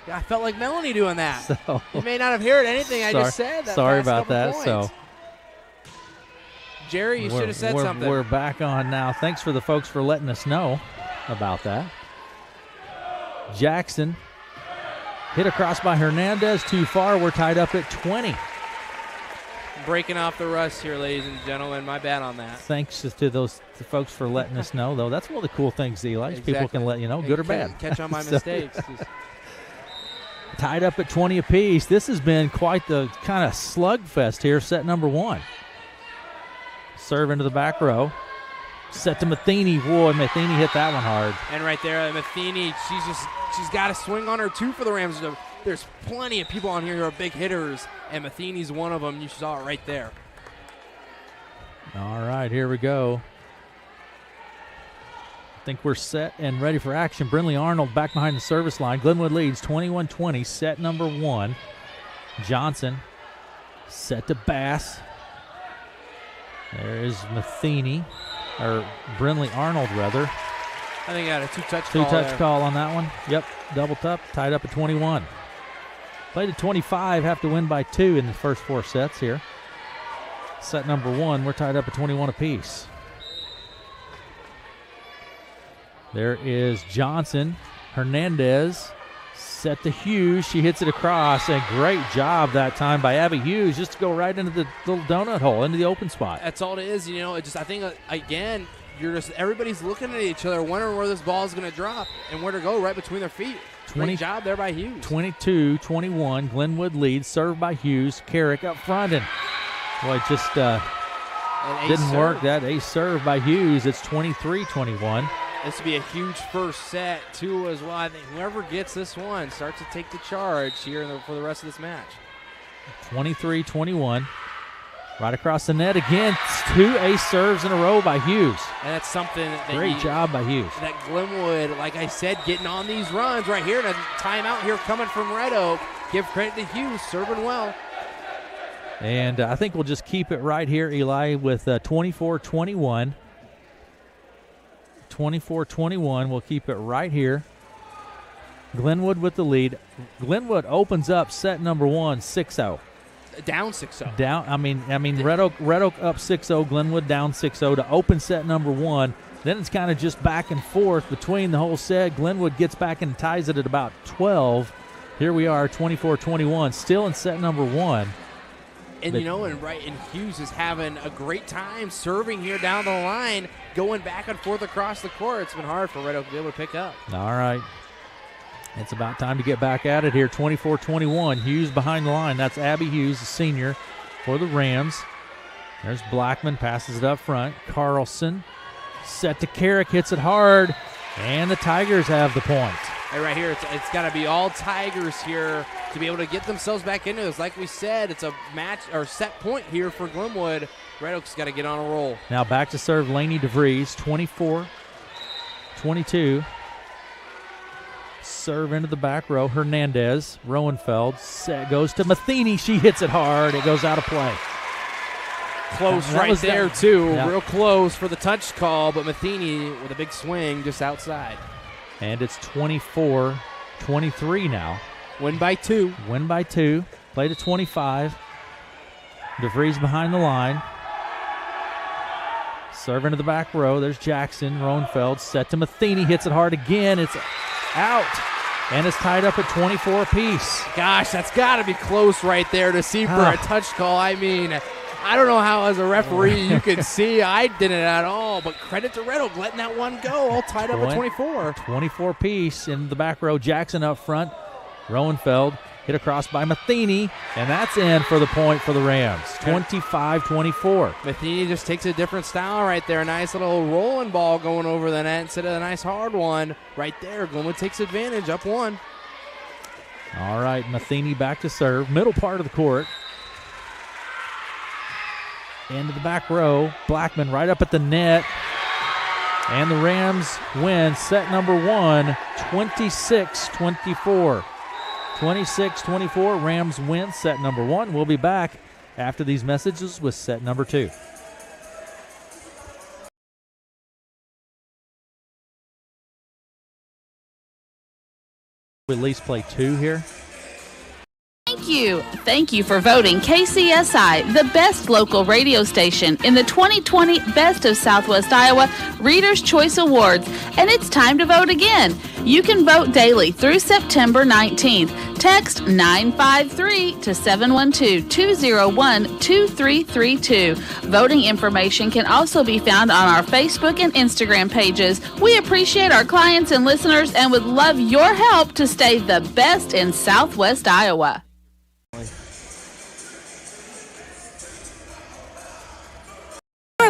I felt like Melanie doing that. So, you may not have heard anything I just said. Sorry about that. So, Jerry, you should have said something. We're back on now. Thanks for the folks for letting us know about that. Jackson hit across by Hernandez, too far. We're tied up at 20. Breaking off the rust here, ladies and gentlemen. My bad on that. Thanks to those folks for letting us know, though. That's one of the cool things, Eli. Exactly. People can let you know, good or bad. Catch on my mistakes. Tied up at 20 apiece. This has been quite the kind of slugfest here, set number 1. Serve into the back row. Set to Matheny. Boy, Matheny hit that one hard. And right there, Matheny, she's got to swing on her, too, for the Rams. there's plenty of people on here who are big hitters, and Matheny's one of them. You saw it right there. All right, here we go. I think we're set and ready for action. Brinley Arnold back behind the service line. Glenwood leads 21-20, set number 1. Johnson set to Bass. There is Matheny, or Brinley Arnold, rather. I think I got a two-touch call. Two-touch call on that one. Yep, doubled up, tied up at 21. Played at 25, have to win by 2 in the first 4 sets here. Set number 1, we're tied up at 21 apiece. There is Johnson. Hernandez set to Hughes. She hits it across. A great job that time by Abby Hughes just to go right into the little donut hole, into the open spot. That's all it is. I think, again, everybody's looking at each other, wondering where this ball is going to drop and where to go right between their feet. Great job there by Hughes. 22-21. Glenwood leads. Served by Hughes. Carrick up front. And, boy, just didn't work. That ace serve by Hughes. It's 23-21. This would be a huge first set, too, as well. I think whoever gets this one starts to take the charge here for the rest of this match. 23-21. Right across the net again. 2 ace serves in a row by Hughes. And that's something that great job by Hughes. That Glenwood, like I said, getting on these runs right here. And a timeout here coming from Red Oak. Give credit to Hughes, serving well. And I think we'll just keep it right here, Eli, with 24-21. 24-21. We'll keep it right here. Glenwood with the lead. Glenwood opens up set number 1, 6-0. Down 6-0. Red Oak up 6-0. Glenwood down 6-0 to open set number 1. Then it's kind of just back and forth between the whole set. Glenwood gets back and ties it at about 12. Here we are, 24-21, still in set number 1. And and Hughes is having a great time serving here down the line, going back and forth across the court. It's been hard for Red Oak to be able to pick up. All right. It's about time to get back at it here. 24-21. Hughes behind the line. That's Abby Hughes, the senior for the Rams. There's Blackman, passes it up front. Carlson set to Carrick, hits it hard, and the Tigers have the point. Right here, it's got to be all Tigers here to be able to get themselves back into this. Like we said, it's a match or set point here for Glenwood. Red Oak's got to get on a roll. Now back to serve Lainey DeVries, 24-22. Serve into the back row. Hernandez, Roenfeld, set goes to Matheny. She hits it hard. It goes out of play. Close right there, too. Yep. Real close for the touch call, but Matheny with a big swing just outside. And it's 24-23 now. Win by 2. Win by 2. Play to 25. DeVries behind the line. Serve into the back row. There's Jackson. Roenfeld set to Matheny. Hits it hard again. It's out. And it's tied up at 24 apiece. Gosh, that's got to be close right there to see for a touch call. I mean, I don't know how as a referee you can see. I didn't at all, but credit to Red Oak letting that one go. All tied up at 24. 24 apiece in the back row. Jackson up front. Roenfeld hit across by Matheny, and that's in for the point for the Rams. 25-24. Matheny just takes a different style right there. A nice little rolling ball going over the net instead of a nice hard one right there. Glenwood takes advantage, up 1. All right, Matheny back to serve. Middle part of the court. Into the back row. Blackman right up at the net. And the Rams win set number 1, 26-24. 26-24, Rams win set number 1. We'll be back after these messages with set number 2. We at least play 2 here. Thank you for voting KCSI the best local radio station in the 2020 Best of Southwest Iowa Reader's Choice Awards, and it's time to vote again. You can vote daily through September 19th. Text 953 to 712-201-2332. Voting information can also be found on our Facebook and Instagram pages. We appreciate our clients and listeners and would love your help to stay the best in Southwest Iowa.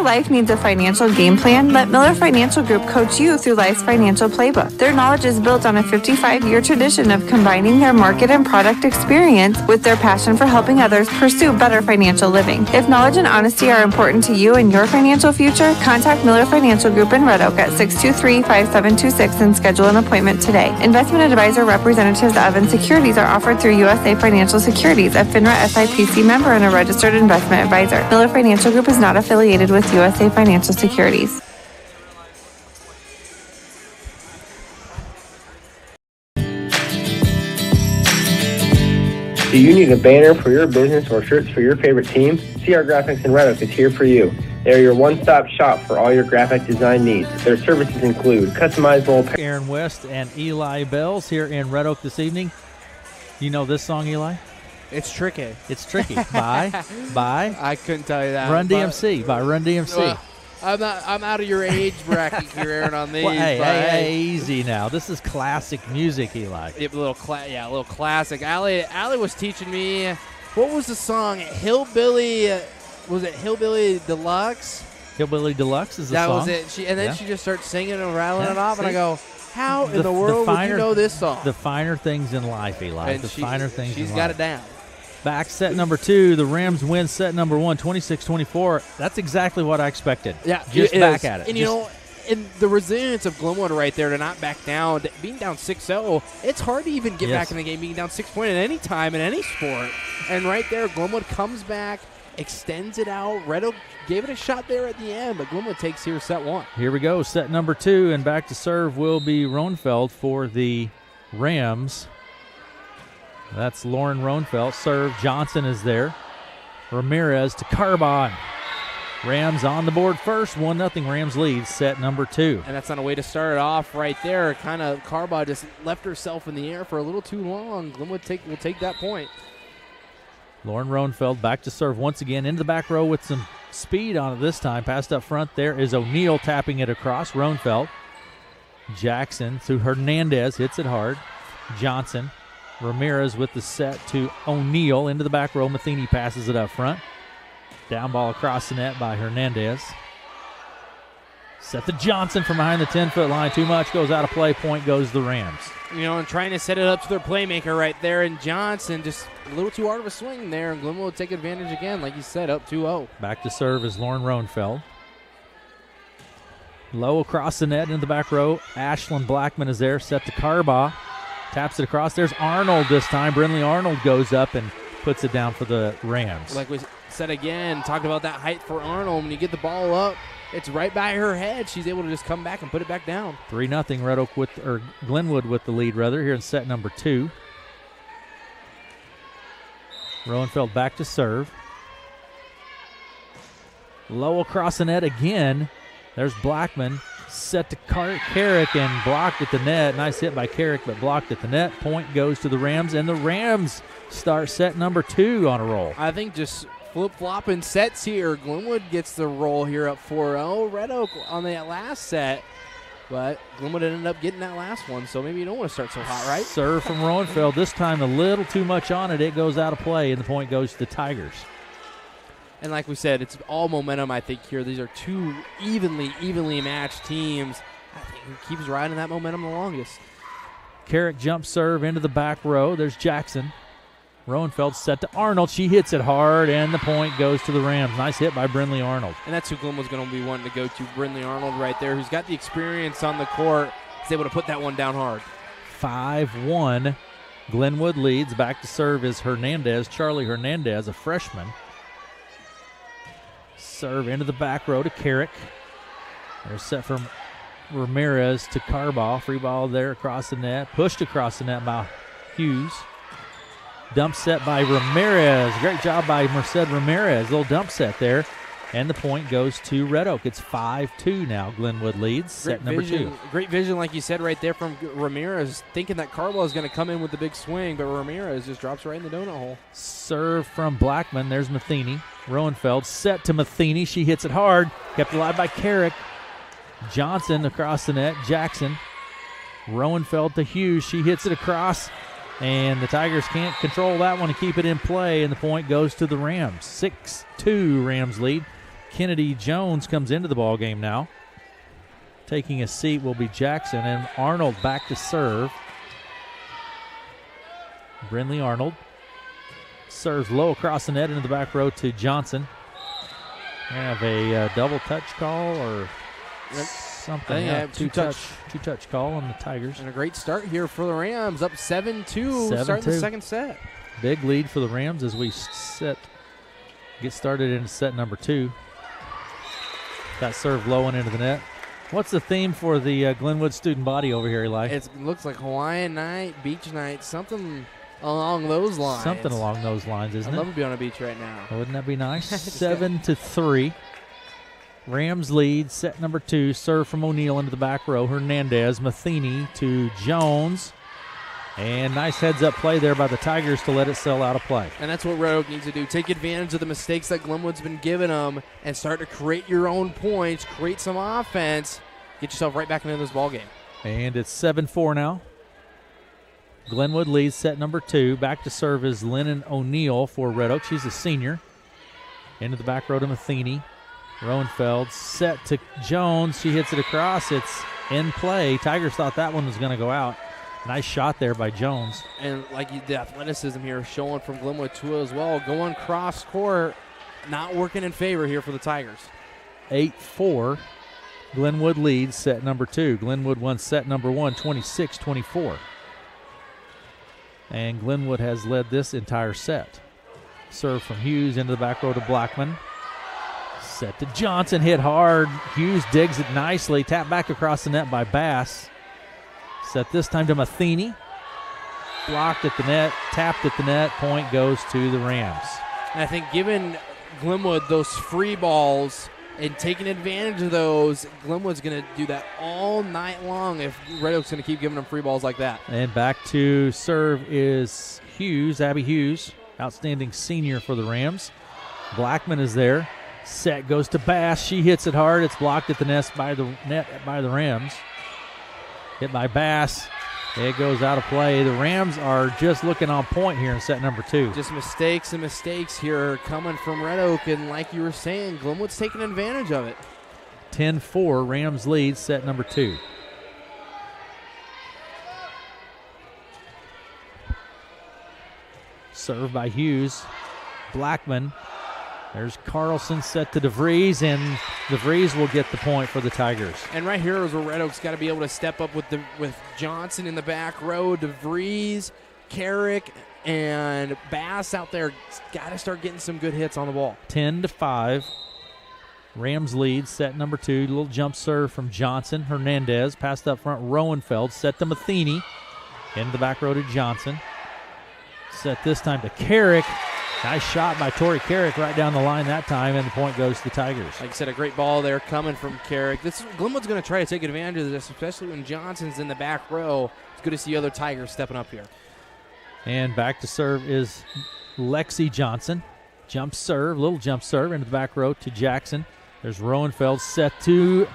life needs a financial game plan, let Miller Financial Group coach you through life's financial playbook. Their knowledge is built on a 55-year tradition of combining their market and product experience with their passion for helping others pursue better financial living. If knowledge and honesty are important to you and your financial future, contact Miller Financial Group in Red Oak at 623-5726 and schedule an appointment today. Investment advisor representatives of and securities are offered through USA Financial Securities, a FINRA SIPC member and a registered investment advisor. Miller Financial Group is not affiliated with USA Financial Securities. Do you need a banner for your business or shirts for your favorite team? CR Graphics in Red Oak is here for you. They're your one-stop shop for all your graphic design needs. Their services include customizable... Aaron West and Eli Bells here in Red Oak this evening. You know this song, Eli? It's tricky. It's tricky. By I couldn't tell you that. Run DMC. By Run DMC. Well, I'm out of your age bracket here, Aaron, on these. Well, hey, easy now. This is classic music, Eli. A little classic. Allie was teaching me, what was the song? Hillbilly, was it Hillbilly Deluxe? Hillbilly Deluxe is the song. song. That was it. She just starts singing and rattling it off, and I go, how in the world would you know this song? The finer things in life, Eli. And finer things in life. She's got it down. Back set number 2, the Rams win set number 1, 26-24. That's exactly what I expected. Yeah, just back at it. And and the resilience of Glenwood right there to not back down, being down 6-0, it's hard to even get back in the game, being down 6 points at any time in any sport. And right there, Glenwood comes back, extends it out. Red Oak gave it a shot there at the end, but Glenwood takes here set 1. Here we go, set number 2, and back to serve will be Roenfeld for the Rams. That's Lauren Roenfeld. Serve. Johnson is there. Ramirez to Carbon. Rams on the board first. 1-0 Rams lead. Set number 2. And that's on a way to start it off right there. Kind of Carbon just left herself in the air for a little too long. Glenwood will take that point. Lauren Roenfeld back to serve once again. Into the back row with some speed on it this time. Passed up front. There is O'Neal tapping it across. Roenfeld. Jackson to Hernandez. Hits it hard. Johnson. Ramirez with the set to O'Neal into the back row. Matheny passes it up front. Down ball across the net by Hernandez. Set to Johnson from behind the 10-foot line. Too much goes out of play. Point goes the Rams. And trying to set it up to their playmaker right there. And Johnson just a little too hard of a swing there. And Glenwood will take advantage again, like you said, up 2-0. Back to serve is Lauren Roenfeld. Low across the net into the back row. Ashlyn Blackman is there. Set to Carbaugh. Taps it across. There's Arnold this time. Brindley Arnold goes up and puts it down for the Rams. Like we said again, talked about that height for Arnold. When you get the ball up, it's right by her head. She's able to just come back and put it back down. 3-0 Glenwood with the lead here in set number 2. Roenfeld back to serve. Low across the net again. There's Blackman. Set to Carrick and blocked at the net. Nice hit by Carrick, but blocked at the net. Point goes to the Rams, and the Rams start set number 2 on a roll. I think just flip-flopping sets here. Glenwood gets the roll here up 4-0. Red Oak on that last set, but Glenwood ended up getting that last one, so maybe you don't want to start so hot, right? Serve from Roenfeld. This time a little too much on it. It goes out of play, and the point goes to the Tigers. And like we said, it's all momentum, I think, here. These are two evenly matched teams. I think who keeps riding that momentum the longest. Carrick jump serve into the back row. There's Jackson. Roenfeld set to Arnold. She hits it hard, and the point goes to the Rams. Nice hit by Brindley Arnold. And that's who Glenwood's going to be wanting to go to, Brindley Arnold right there, who's got the experience on the court. Is able to put that one down hard. 5-1. Glenwood leads. Back to serve is Hernandez. Charlie Hernandez, a freshman. Serve into the back row to Carrick. They're set from Ramirez to Carbaugh. Free ball there across the net. Pushed across the net by Hughes. Dump set by Ramirez. Great job by Merced Ramirez. Little dump set there. And the point goes to Red Oak. It's 5-2 now. Glenwood leads. Set number 2. Great vision, like you said, right there from Ramirez, thinking that Carbaugh is going to come in with the big swing, but Ramirez just drops right in the donut hole. Serve from Blackman. There's Matheny. Roenfeld set to Matheny. She hits it hard. Kept alive by Carrick. Johnson across the net. Jackson. Roenfeld to Hughes. She hits it across. And the Tigers can't control that one and keep it in play. And the point goes to the Rams. 6-2 Rams lead. Kennedy Jones comes into the ball game now. Taking a seat will be Jackson, and Arnold back to serve. Brinley Arnold serves low across the net into the back row to Johnson. We have a double touch call or something. Yeah, two-touch call on the Tigers. And a great start here for the Rams, up 7-2, starting the second set. Big lead for the Rams as we get started into set number 2. That serve low and into the net. What's the theme for the Glenwood student body over here, Eli? It looks like Hawaiian night, beach night, something along those lines. Something along those lines, isn't it? I'd love to be on a beach right now. Wouldn't that be nice? 7-3. Rams lead, set number 2. Serve from O'Neill into the back row. Hernandez, Matheny to Jones. And nice heads-up play there by the Tigers to let it sell out of play. And that's what Red Oak needs to do. Take advantage of the mistakes that Glenwood's been giving them and start to create your own points, create some offense, get yourself right back into this ball game. And it's 7-4 now. Glenwood leads set number 2. Back to serve is Lennon O'Neill for Red Oak. She's a senior. Into the back row to Matheny. Roenfeld set to Jones. She hits it across. It's in play. Tigers thought that one was going to go out. Nice shot there by Jones. And the athleticism here showing from Glenwood too as well. Going cross court, not working in favor here for the Tigers. 8-4. Glenwood leads set number 2. Glenwood won set number 1, 26-24. And Glenwood has led this entire set. Serve from Hughes into the back row to Blackman. Set to Johnson, hit hard. Hughes digs it nicely. Tap back across the net by Bass. Set this time to Matheny. Blocked at the net, tapped at the net. Point goes to the Rams. And I think giving Glenwood those free balls and taking advantage of those, Glenwood's going to do that all night long if Red Oak's going to keep giving them free balls like that. And back to serve is Hughes, Abby Hughes, outstanding senior for the Rams. Blackman is there. Set goes to Bass. She hits it hard. It's blocked at the net by the Rams. Hit by Bass. It goes out of play. The Rams are just looking on point here in set number 2. Just mistakes and mistakes here coming from Red Oak, and like you were saying, Glenwood's taking advantage of it. 10-4, Rams lead set number 2. Served by Hughes. Blackman. There's Carlson set to DeVries, and DeVries will get the point for the Tigers. And right here is where Red Oak's got to be able to step up with Johnson in the back row, DeVries, Carrick, and Bass out there. Got to start getting some good hits on the ball. 10-5. Rams lead, set number 2. Little jump serve from Johnson. Hernandez passed up front. Roenfeld set to Matheny. Into the back row to Johnson. Set this time to Carrick. Nice shot by Tori Carrick right down the line that time, and the point goes to the Tigers. Like I said, a great ball there coming from Carrick. Glenwood's going to try to take advantage of this, especially when Johnson's in the back row. It's good to see other Tigers stepping up here. And back to serve is Lexi Johnson. Little jump serve into the back row to Jackson. There's Roenfeld set to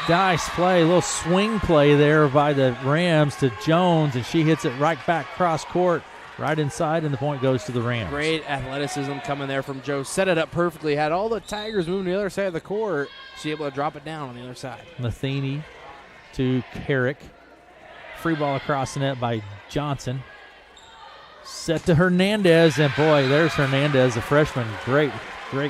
nice play, a little swing play there by the Rams to Jones, and she hits it right back cross court. Right inside, and the point goes to the Rams. Great athleticism coming there from Joe. Set it up perfectly. Had all the Tigers moving to the other side of the court. She able to drop it down on the other side. Matheny to Carrick. Free ball across the net by Johnson. Set to Hernandez, and boy, there's Hernandez, a freshman. Great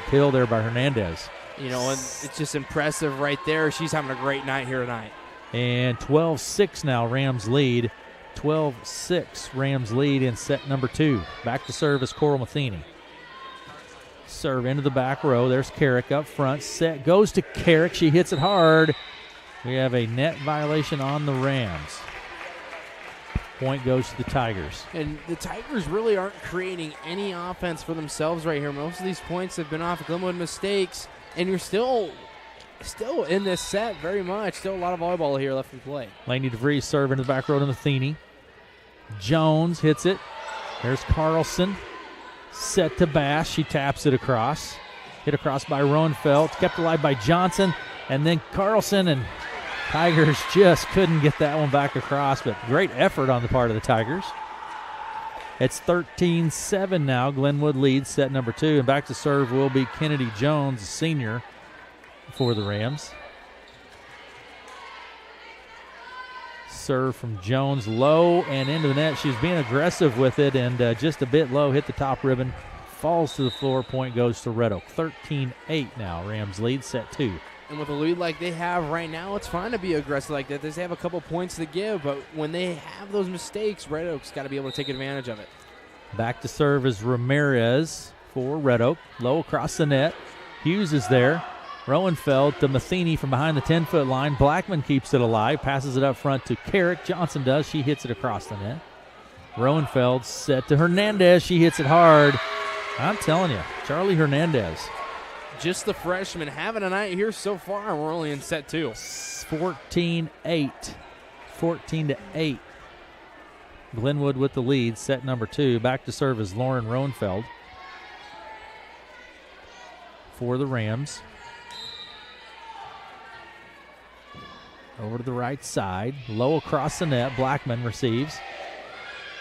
kill there by Hernandez. You know, and it's just impressive right there. She's having a great night here tonight. And 12-6 now, Rams lead. 12-6, Rams lead in set number 2. Back to serve is Coral Matheny. Serve into the back row. There's Carrick up front. Set goes to Carrick. She hits it hard. We have a net violation on the Rams. Point goes to the Tigers. And the Tigers really aren't creating any offense for themselves right here. Most of these points have been off Glenwood mistakes, and you're still in this set very much. Still a lot of volleyball here left to play. Lainey DeVries serve into the back row to Matheny. Jones hits it. There's Carlson. Set to Bass. She taps it across. Hit across by Roenfeld. Kept alive by Johnson. And then Carlson, and Tigers just couldn't get that one back across, but great effort on the part of the Tigers. It's 13-7 now. Glenwood leads set number 2. And back to serve will be Kennedy Jones, senior, for the Rams. Serve from Jones, low and into the net. She's being aggressive with it and just a bit low. Hit the top ribbon. Falls to the floor. Point goes to Red Oak. 13-8 now. Rams lead set 2. And with a lead like they have right now, it's fine to be aggressive like that. They have a couple points to give, but when they have those mistakes, Red Oak's got to be able to take advantage of it. Back to serve is Ramirez for Red Oak. Low across the net. Hughes is there. Rowenfeld to Matheny from behind the 10-foot line. Blackman keeps it alive. Passes it up front to Carrick. Johnson does. She hits it across the net. Rowenfeld set to Hernandez. She hits it hard. I'm telling you, Charlie Hernandez. Just the freshman having a night here so far. We're only in set 2. 14-8. 14-8. Glenwood with the lead, set number 2. Back to serve is Lauren Rowenfeld for the Rams. Over to the right side. Low across the net. Blackman receives.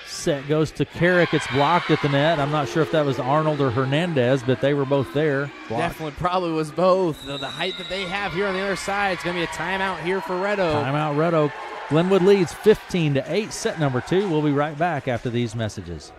Set goes to Carrick. It's blocked at the net. I'm not sure if that was Arnold or Hernandez, but they were both there. Blocked. Definitely probably was both. The height that they have here on the other side, it's going to be a timeout here for Red Oak. Timeout Red Oak. Glenwood leads 15-8, set number 2. We'll be right back after these messages.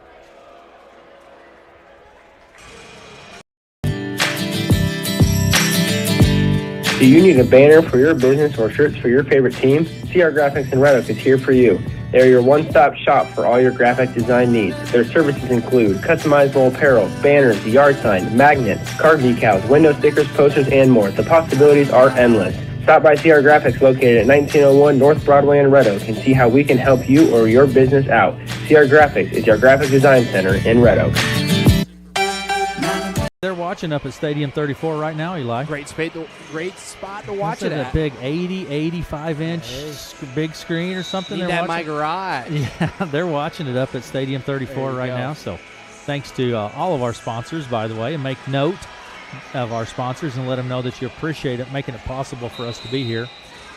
Do you need a banner for your business or shirts for your favorite team? CR Graphics in Red Oak is here for you. They are your one-stop shop for all your graphic design needs. Their services include customizable apparel, banners, yard sign, magnets, card decals, window stickers, posters, and more. The possibilities are endless. Stop by CR Graphics located at 1901 North Broadway in Red Oak and see how we can help you or your business out. CR Graphics is your graphic design center in Red Oak. They're watching up at Stadium 34 right now, Eli. Great spot to watch it at. A big 80, 85-inch big screen or something. Need that in my garage. Yeah, they're watching it up at Stadium 34 right now. So thanks to all of our sponsors, by the way, and make note of our sponsors and let them know that you appreciate it, making it possible for us to be here.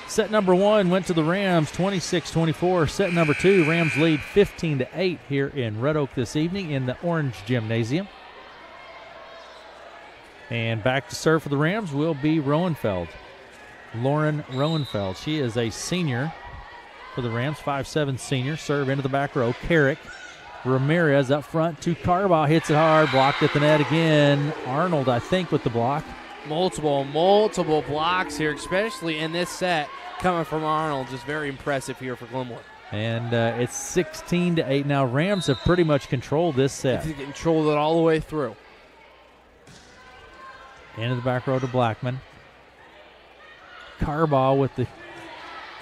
Set number 1 went to the Rams, 26-24. Set number 2, Rams lead 15-8 here in Red Oak this evening in the Orange Gymnasium. And back to serve for the Rams will be Rowenfeld. Lauren Rowenfeld. She is a senior for the Rams, 5'7" senior. Serve into the back row. Carrick. Ramirez up front to Carbaugh. Hits it hard. Blocked at the net again. Arnold, I think, with the block. Multiple blocks here, especially in this set coming from Arnold. Just very impressive here for Glenwood. And it's 16-8 now. Rams have pretty much controlled this set. They controlled it all the way through. Into the back row to Blackman. Carbaugh with the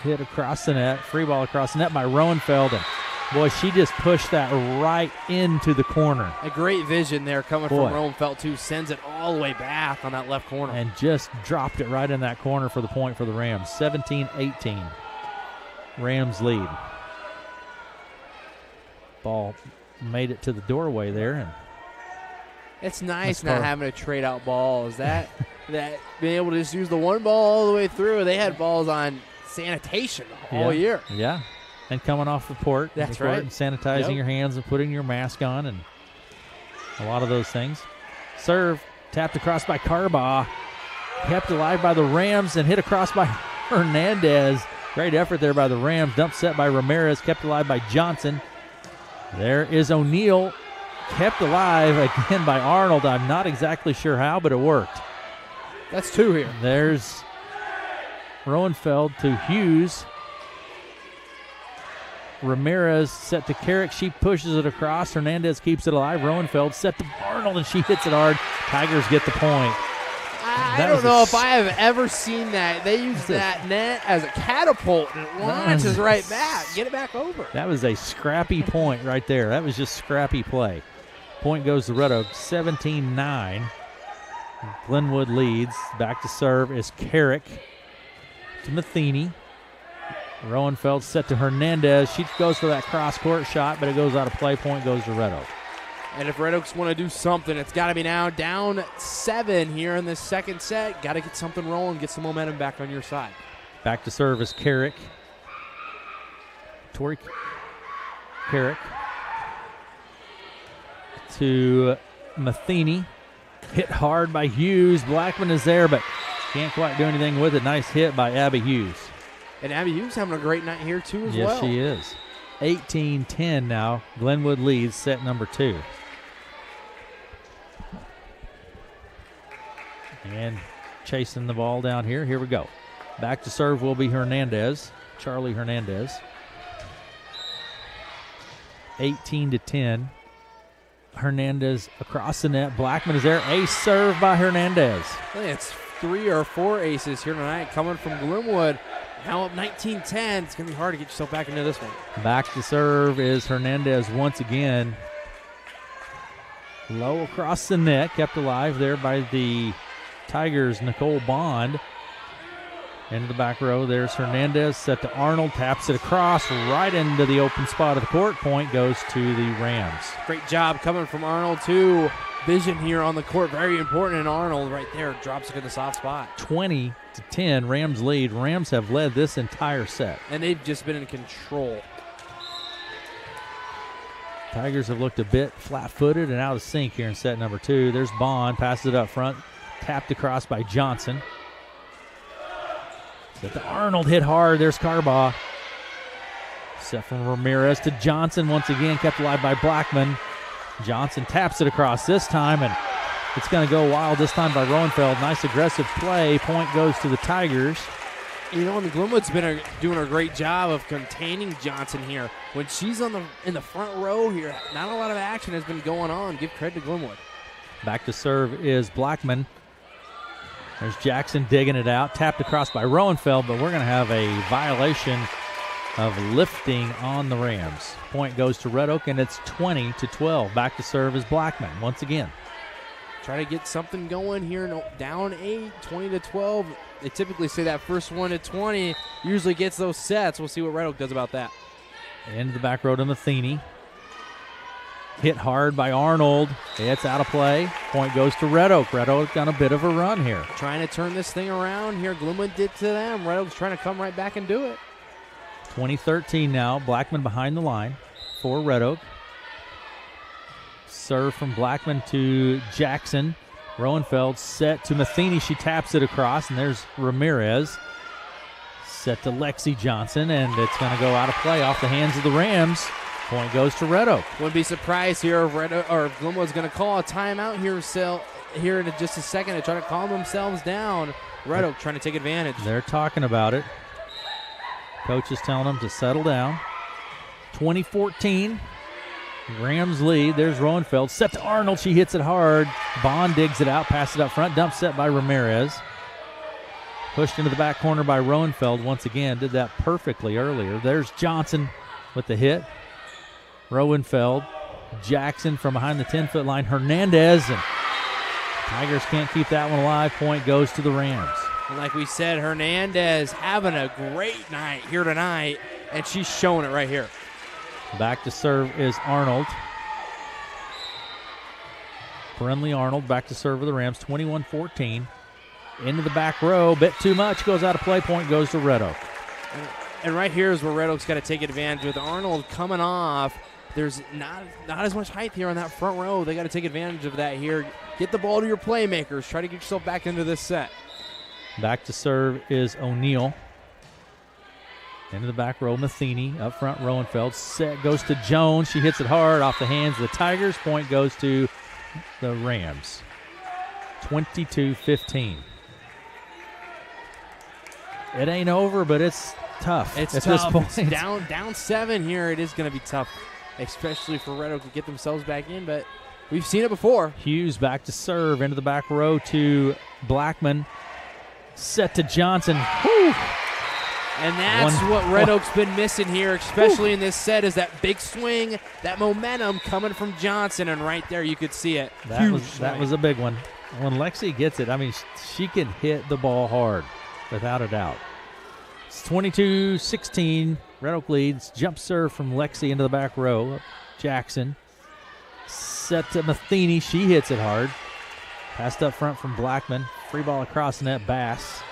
hit across the net. Free ball across the net by Rowenfeld. And boy, she just pushed that right into the corner. A great vision there coming from Rowenfeld, too. Sends it all the way back on that left corner. And just dropped it right in that corner for the point for the Rams. 17-18. Rams lead. Ball made it to the doorway there. And it's nice not having to trade out balls. That being able to just use the one ball all the way through. They had balls on sanitation all year. Yeah, and coming off the court. That's right. And sanitizing your hands and putting your mask on and a lot of those things. Serve, tapped across by Carbaugh. Kept alive by the Rams and hit across by Hernandez. Great effort there by the Rams. Dump set by Ramirez. Kept alive by Johnson. There is O'Neal. Kept alive again by Arnold. I'm not exactly sure how, but it worked. That's 2 here. There's Rowenfeld to Hughes. Ramirez set to Carrick. She pushes it across. Hernandez keeps it alive. Rowenfeld set to Arnold, and she hits it hard. Tigers get the point. I don't know if I have ever seen that. They use that net as a catapult, and it launches right back. Get it back over. That was a scrappy point right there. That was just scrappy play. Point goes to Red Oak, 17-9. Glenwood leads. Back to serve is Carrick to Matheny. Rowenfeld set to Hernandez. She goes for that cross-court shot, but it goes out of play. Point goes to Red Oak. And if Red Oaks want to do something, it's got to be now down 7 here in this second set. Got to get something rolling, get some momentum back on your side. Back to serve is Carrick. Tori Carrick. to Matheny. Hit hard by Hughes. Blackman is there, but can't quite do anything with it. Nice hit by Abby Hughes. And Abby Hughes having a great night here, too, as well. Yes, she is. 18-10 now. Glenwood leads set number 2. And chasing the ball down here. Here we go. Back to serve will be Hernandez. Charlie Hernandez. 18-10. Hernandez across the net. Blackman is there. Ace serve by Hernandez. It's 3 or 4 aces here tonight coming from Glenwood. Now up 19-10. It's going to be hard to get yourself back into this one. Back to serve is Hernandez once again. Low across the net. Kept alive there by the Tigers' Nicole Bond. Into the back row, there's Hernandez, set to Arnold, taps it across, right into the open spot of the court. Point goes to the Rams. Great job coming from Arnold, too. Vision here on the court, very important, and Arnold right there drops it to the soft spot. 20-10, Rams lead. Rams have led this entire set. And they've just been in control. Tigers have looked a bit flat-footed and out of sync here in set number 2. There's Bond, passes it up front, tapped across by Johnson. Set to Arnold, hit hard. There's Carbaugh. Set from Ramirez to Johnson once again, kept alive by Blackman. Johnson taps it across this time, and it's going to go wild this time by Roenfeld. Nice aggressive play. Point goes to the Tigers. You know, and Glenwood's been doing a great job of containing Johnson here. When she's in the front row here, not a lot of action has been going on. Give credit to Glenwood. Back to serve is Blackman. There's Jackson digging it out. Tapped across by Roenfeld, but we're going to have a violation of lifting on the Rams. Point goes to Red Oak, and it's 20-12. Back to serve is Blackman once again. Try to get something going here. No, down 8, 20-12. They typically say that first 1 to 20 usually gets those sets. We'll see what Red Oak does about that. Into the back row to Matheny. Hit hard by Arnold. It's out of play. Point goes to Red Oak. Red Oak on a bit of a run here. Trying to turn this thing around here. Glenwood did to them. Red Oak's trying to come right back and do it. 20-13 now. Blackman behind the line for Red Oak. Serve from Blackman to Jackson. Roenfeld set to Matheny. She taps it across, and there's Ramirez. Set to Lexi Johnson, and it's going to go out of play off the hands of the Rams. Point goes to Red Oak. Wouldn't be surprised here if Glenwood's going to call a timeout here in just a second to try to calm themselves down. Red Oak trying to take advantage. They're talking about it. Coach is telling them to settle down. 20-14. Rams lead. There's Roenfeld. Set to Arnold. She hits it hard. Bond digs it out. Passes it up front. Dump set by Ramirez. Pushed into the back corner by Roenfeld once again. Did that perfectly earlier. There's Johnson with the hit. Roenfeld. Jackson from behind the 10-foot line. Hernandez. And Tigers can't keep that one alive. Point goes to the Rams. And like we said, Hernandez having a great night here tonight, and she's showing it right here. Back to serve is Arnold. Brenly Arnold back to serve for the Rams. 21-14. Into the back row. Bit too much. Goes out of play. Point goes to Red Oak. And right here is where Red Oak's got to take advantage. With Arnold coming off, there's not as much height here on that front row. They got to take advantage of that here. Get the ball to your playmakers. Try to get yourself back into this set. Back to serve is O'Neal. Into the back row, Matheny. Up front, Roenfeld. Set goes to Jones. She hits it hard off the hands of the Tigers. Point goes to the Rams. 22-15. It ain't over, but it's tough. It's at tough. this point. It's down 7 here. It is going to be tough, especially for Red Oak to get themselves back in, but we've seen it before. Hughes back to serve. Into the back row to Blackman. Set to Johnson. Whew. And that's what Red Oak's been missing here, especially in this set, is that big swing, that momentum coming from Johnson, and right there you could see it. That was a big one. When Lexi gets it, I mean, she can hit the ball hard, without a doubt. It's 22-16. Red Oak leads. Jump serve from Lexi into the back row. Jackson. Set to Matheny. She hits it hard. Passed up front from Blackman. Free ball across the net. Bass.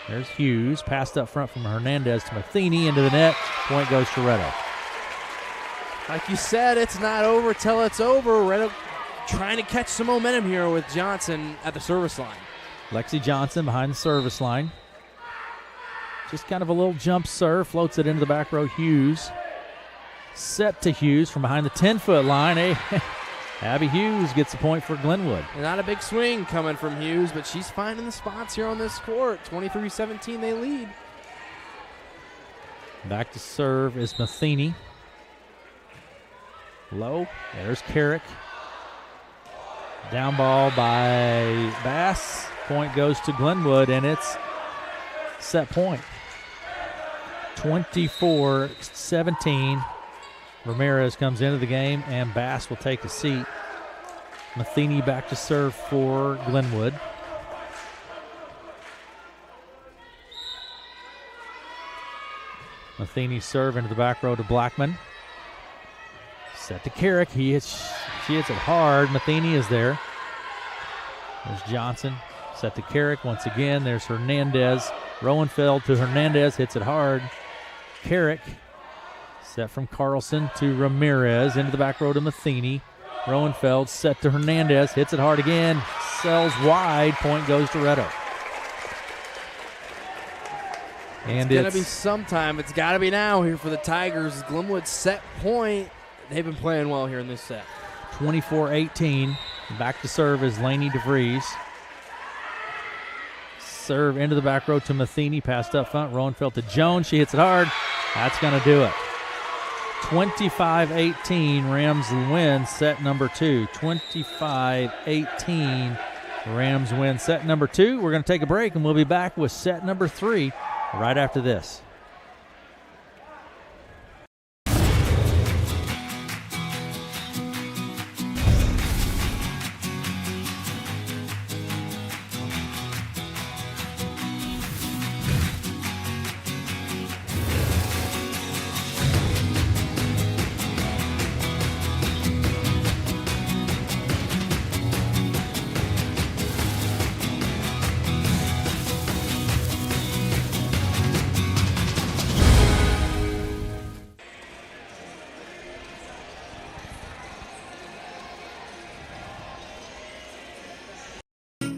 There's Hughes. Passed up front from Hernandez to Matheny into the net. Point goes to Red Oak. Like you said, it's not over till it's over. Red Oak trying to catch some momentum here with Johnson at the service line. Lexi Johnson behind the service line. Just kind of a little jump serve, floats it into the back row. Hughes. Set to Hughes from behind the 10-foot line. Abby Hughes gets the point for Glenwood. Not a big swing coming from Hughes, but she's finding the spots here on this court. 23-17 they lead. Back to serve is Matheny. Low. There's Carrick. Down ball by Bass. Point goes to Glenwood, and it's set point. 24-17. Ramirez comes into the game, and Bass will take a seat. Matheny back to serve for Glenwood. Matheny serve into the back row to Blackman. Set to Carrick. She hits it hard. Matheny is there. There's Johnson. Set to Carrick once again. There's Hernandez. Rowenfeld to Hernandez. Hits it hard. Carrick. Set from Carlson to Ramirez. Into the back row to Matheny. Rowenfeld set to Hernandez. Hits it hard again. Sells wide. Point goes to Red Oak. And it's going to be sometime. It's got to be now here for the Tigers. Glenwood set point. They've been playing well here in this set. 24-18. Back to serve is Laney DeVries. Serve into the back row to Matheny. Passed up front. Rowenfeld to Jones. She hits it hard. That's going to do it. 25-18. Rams win set number 2. 25-18. Rams win set number 2. We're going to take a break, and we'll be back with set number 3 right after this.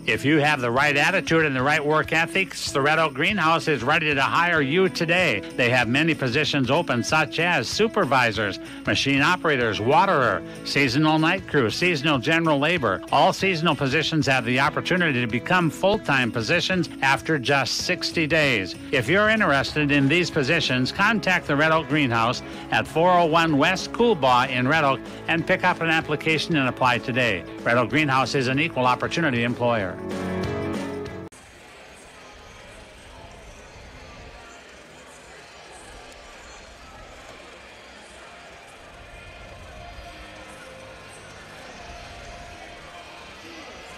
If you have the right attitude and the right work ethics, the Red Oak Greenhouse is ready to hire you today. They have many positions open, such as supervisors, machine operators, waterer, seasonal night crew, seasonal general labor. All seasonal positions have the opportunity to become full-time positions after just 60 days. If you're interested in these positions, contact the Red Oak Greenhouse at 401 West Coolbaugh in Red Oak and pick up an application and apply today. Red Oak Greenhouse is an equal opportunity employer.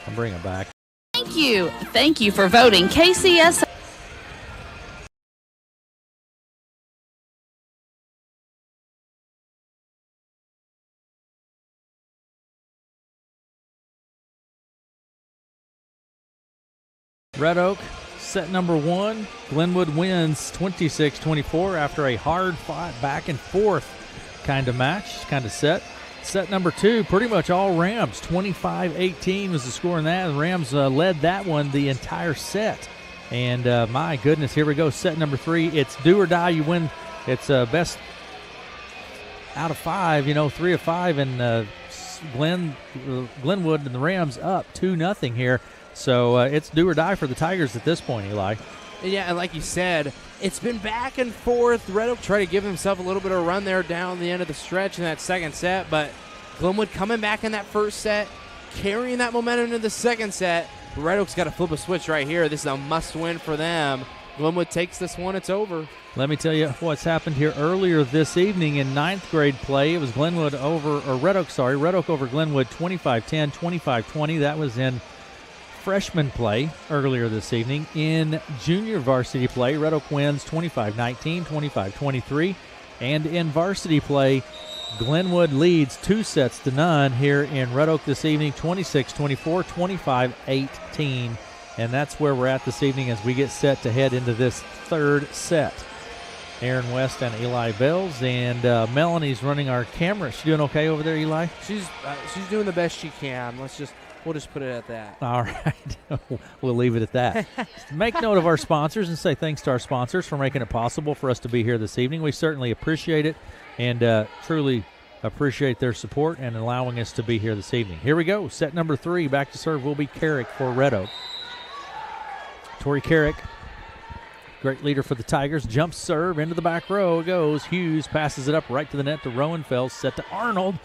I'll bring it back. Thank you. Thank you for voting KCS. Red Oak, set number 1. Glenwood wins 26-24 after a hard-fought back-and-forth kind of match, kind of set. Set number 2, pretty much all Rams. 25-18 was the score in that. The Rams led that one the entire set. And my goodness, here we go. Set number 3. It's do or die. You win. It's best out of 5. 3 of 5, and Glenwood and the Rams up 2-0 here. So it's do or die for the Tigers at this point, Eli. Yeah, and like you said, it's been back and forth. Red Oak tried to give himself a little bit of a run there down the end of the stretch in that second set, but Glenwood coming back in that first set, carrying that momentum into the second set. Red Oak's got to flip a switch right here. This is a must-win for them. Glenwood takes this one. It's over. Let me tell you what's happened here earlier this evening in 9th grade play. It was Red Oak over Glenwood 25-10, 25-20. That was in freshman play earlier this evening. In junior varsity play, Red Oak wins 25-19, 25-23. And in varsity play, Glenwood leads 2-0 here in Red Oak this evening, 26-24, 25-18. And that's where we're at this evening as we get set to head into this third set. Aaron West and Eli Bells, and Melanie's running our camera. She doing okay over there, Eli? She's doing the best she can. We'll just put it at that. All right. We'll leave it at that. Make note of our sponsors and say thanks to our sponsors for making it possible for us to be here this evening. We certainly appreciate it and truly appreciate their support and allowing us to be here this evening. Here we go. Set number 3. Back to serve will be Carrick for Red Oak. Tori Carrick, great leader for the Tigers. Jump serve into the back row. It goes. Hughes passes it up right to the net to Rowenfeld. Set to Arnold.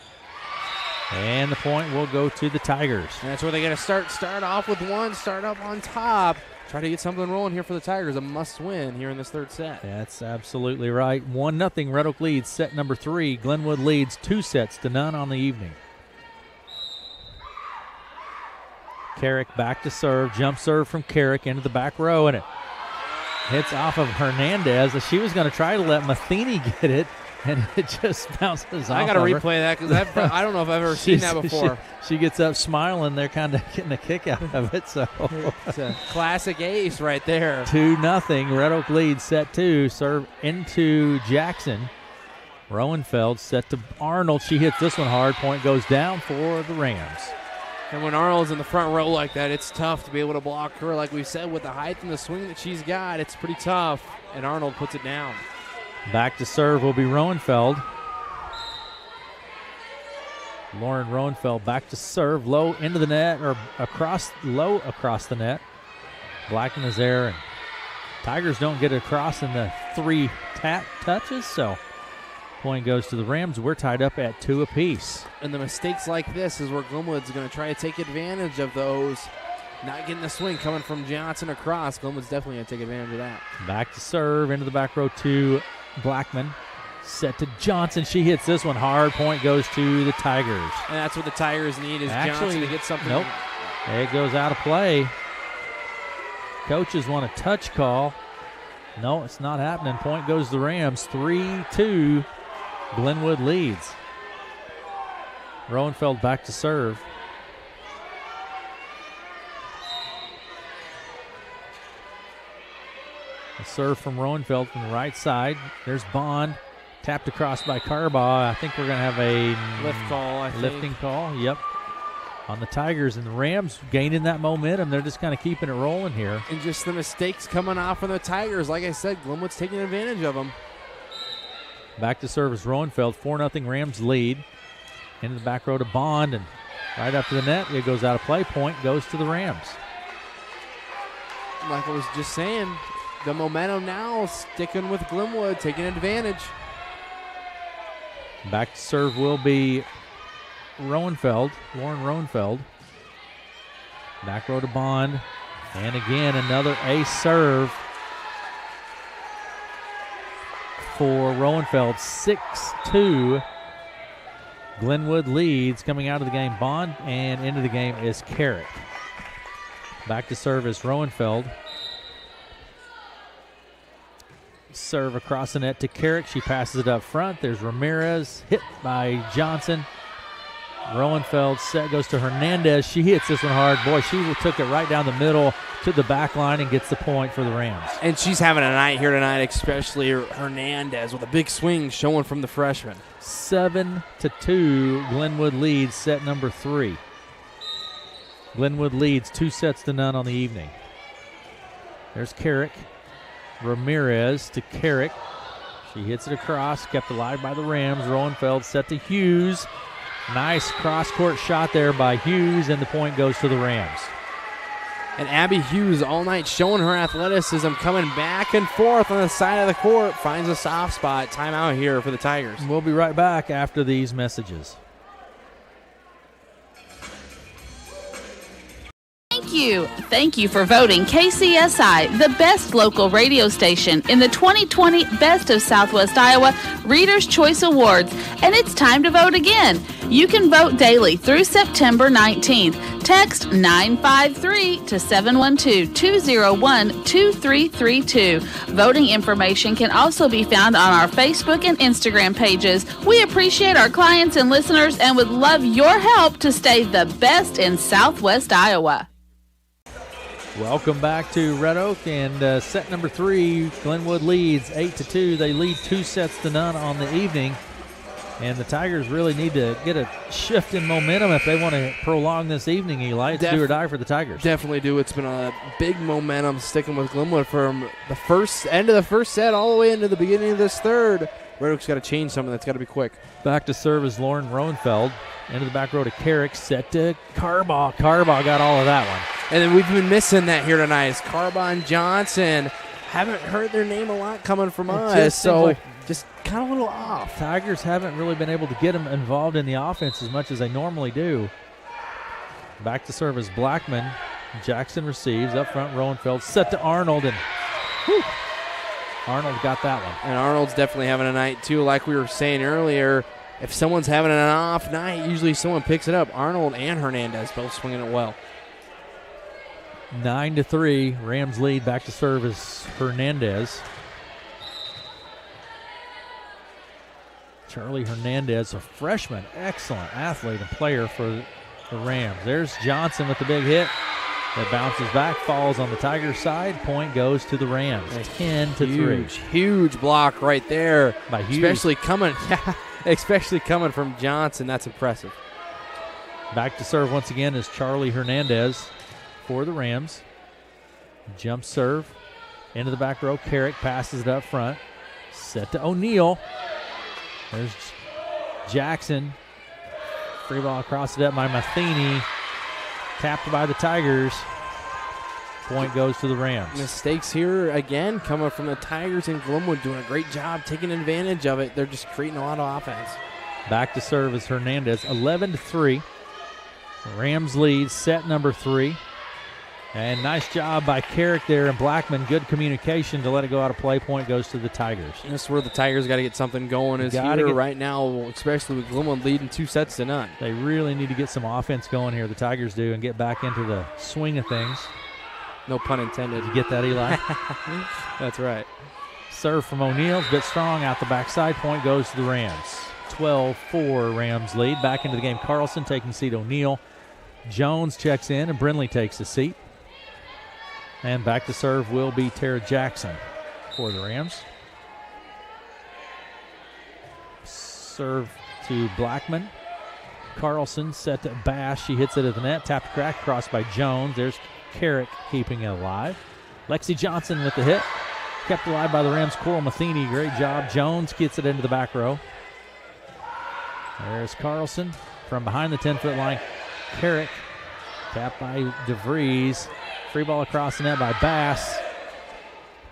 And the point will go to the Tigers. And that's where they got to start off with one, start up on top. Try to get something rolling here for the Tigers. A must-win here in this third set. That's absolutely right. 1-0. Red Oak leads set number 3. Glenwood leads 2-0 on the evening. Carrick back to serve. Jump serve from Carrick into the back row, and it hits off of Hernandez. She was going to try to let Matheny get it, and it just bounces off. I got to replay that because I don't know if I've ever seen that before. She gets up smiling. They're kind of getting a kick out of it. So it's a classic ace right there. 2-0. Red Oak leads set 2. Serve into Jackson. Rowenfeld set to Arnold. She hits this one hard. Point goes down for the Rams. And when Arnold's in the front row like that, it's tough to be able to block her. Like we said, with the height and the swing that she's got, it's pretty tough. And Arnold puts it down. Back to serve will be Rowenfeld. Lauren Rowenfeld back to serve, low into the net, or low across the net. Blackman is there, and Tigers don't get across in the 3 touches, so point goes to the Rams. We're tied up at 2 apiece. And the mistakes like this is where Glenwood's going to try to take advantage of those. Not getting the swing coming from Johnson across. Glenwood's definitely going to take advantage of that. Back to serve, into the back row to Blackman. Set to Johnson. She hits this one hard. Point goes to the Tigers. And that's what the Tigers need is Johnson to get something. Nope. It goes out of play. Coaches want a touch call. No, it's not happening. Point goes to the Rams. 3-2. Glenwood leads. Rowenfeld back to serve. A serve from Rowenfeld from the right side. There's Bond. Tapped across by Carbaugh. I think we're going to have a lifting call. Yep. On the Tigers, and the Rams gaining that momentum. They're just kind of keeping it rolling here. And just the mistakes coming off from the Tigers. Like I said, Glenwood's taking advantage of them. Back to service, Rowenfeld. 4-0 Rams lead. Into the back row to Bond, and right up to the net. It goes out of play. Point goes to the Rams. Like I was just saying, the momentum now sticking with Glenwood, taking advantage. Back to serve will be Lauren Rowenfeld. Back row to Bond. And again, another ace serve for Rowenfeld. 6-2. Glenwood leads. Coming out of the game, Bond, and into the game is Carrick. Back to serve is Rowenfeld. Serve across the net to Carrick. She passes it up front. There's Ramirez, hit by Johnson. Rowenfeld set goes to Hernandez. She hits this one hard. Boy, she took it right down the middle to the back line and gets the point for the Rams. And she's having a night here tonight, especially Hernandez with a big swing showing from the freshman. 7-2. Glenwood leads set number 3. Glenwood leads 2-0 on the evening. There's Carrick. Ramirez to Carrick. She hits it across, kept alive by the Rams. Rowenfeld set to Hughes. Nice cross-court shot there by Hughes, and the point goes to the Rams. And Abby Hughes all night showing her athleticism, coming back and forth on the side of the court. Finds a soft spot. Timeout here for the Tigers. We'll be right back after these messages. Thank you for voting KCSI the best local radio station in the 2020 Best of Southwest Iowa Reader's Choice Awards, and it's time to vote again. You can vote daily through September 19th. Text 953 to 712-201-2332. Voting information can also be found on our Facebook and Instagram pages. We appreciate our clients and listeners and would love your help to stay the best in Southwest Iowa. Welcome back to Red Oak, and set number 3, Glenwood leads 8-2. They lead 2-0 on the evening, and the Tigers really need to get a shift in momentum if they want to prolong this evening, Eli. It's do or die for the Tigers. Definitely do. It's been a big momentum sticking with Glenwood from the end of the first set all the way into the beginning of this third. Red Oak's got to change something. That's got to be quick. Back to serve is Lauren Roenfeld. Into the back row to Carrick, set to Carbaugh. Carbaugh got all of that one. And then we've been missing that here tonight. It's Carbaugh and Johnson. Haven't heard their name a lot coming from us, so just kind of a little off. Tigers haven't really been able to get them involved in the offense as much as they normally do. Back to serve is Blackman. Jackson receives. Up front, Roenfeld. Set to Arnold, and Arnold got that one. And Arnold's definitely having a night, too. Like we were saying earlier, if someone's having an off night, usually someone picks it up. Arnold and Hernandez both swinging it well. 9-3, Rams lead. Back to serve is Hernandez. Charlie Hernandez, a freshman, excellent athlete and player for the Rams. There's Johnson with the big hit. That bounces back, falls on the Tigers' side. Point goes to the Rams, 10-3. Huge block right there. By Hughes. Especially coming from Johnson. That's impressive. Back to serve once again is Charlie Hernandez for the Rams. Jump serve into the back row. Carrick passes it up front. Set to O'Neal. There's Jackson. Free ball across it up by Matheny. Tapped by the Tigers. Point goes to the Rams. Mistakes here again coming from the Tigers, and Glenwood doing a great job taking advantage of it. They're just creating a lot of offense. Back to serve is Hernandez. 11-3. Rams lead set number 3. And nice job by Carrick there and Blackman. Good communication to let it go out of play. Point goes to the Tigers. That's where the Tigers got to get something going is here right now, especially with Glenwood leading 2-0. They really need to get some offense going here, the Tigers do, and get back into the swing of things. No pun intended. Did you get that, Eli? That's right. Serve from O'Neal, bit strong out the backside. Point goes to the Rams. 12-4 Rams lead. Back into the game, Carlson taking seat O'Neal. Jones checks in, and Brindley takes a seat. And back to serve will be Tara Jackson for the Rams. Serve to Blackman. Carlson set to Bash. She hits it at the net. Tapped crack crossed by Jones. There's Carrick keeping it alive. Lexi Johnson with the hit. Kept alive by the Rams. Coral Matheny. Great job. Jones gets it into the back row. There's Carlson from behind the 10-foot line. Carrick tapped by DeVries. Free ball across the net by Bass.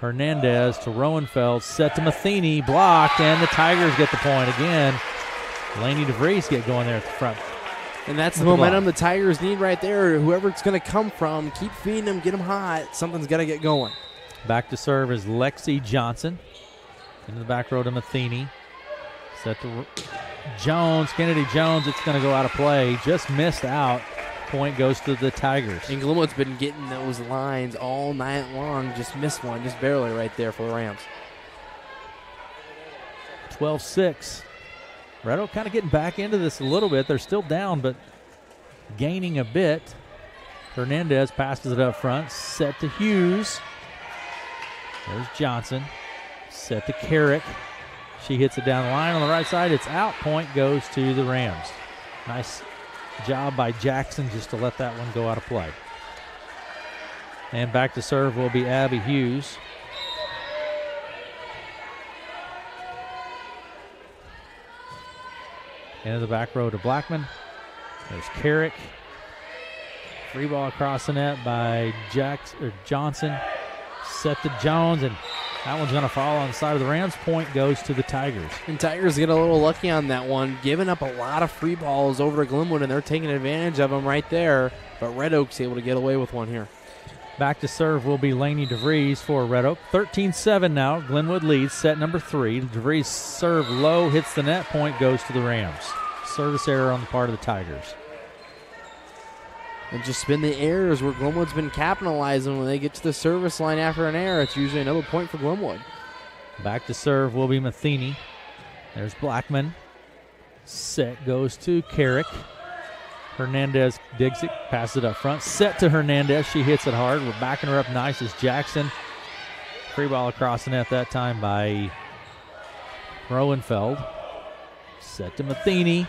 Hernandez to Roenfeld. Set to Matheny. Blocked, and the Tigers get the point again. Laney DeVries get going there at the front. And that's the momentum the Tigers need right there. Whoever it's going to come from, keep feeding them, get them hot. Something's got to get going. Back to serve is Lexi Johnson. Into the back row to Matheny. Set to Jones. Kennedy Jones. It's going to go out of play. Just missed out. Point goes to the Tigers. And Glenwood's been getting those lines all night long. Just missed one, just barely right there for the Rams. 12-6. Red Oak kind of getting back into this a little bit. They're still down, but gaining a bit. Hernandez passes it up front. Set to Hughes. There's Johnson. Set to Carrick. She hits it down the line on the right side. It's out. Point goes to the Rams. Nice job by Jackson just to let that one go out of play. And back to serve will be Abby Hughes. Into the back row to Blackman. There's Carrick. Free ball across the net by Johnson. Set to Jones, and that one's going to fall on the side of the Rams. Point goes to the Tigers. And Tigers get a little lucky on that one, giving up a lot of free balls over to Glenwood, and they're taking advantage of them right there. But Red Oak's able to get away with one here. Back to serve will be Laney DeVries for Red Oak. 13-7 now. Glenwood leads set number 3. DeVries serve low, hits the net. Point goes to the Rams. Service error on the part of the Tigers. And just been the errors where Glenwood's been capitalizing. When they get to the service line after an error, it's usually another point for Glenwood. Back to serve will be Matheny. There's Blackman. Set goes to Carrick. Hernandez digs it, passes it up front. Set to Hernandez. She hits it hard. We're backing her up nice as Jackson. Free ball across the net that time by Roenfeld. Set to Matheny.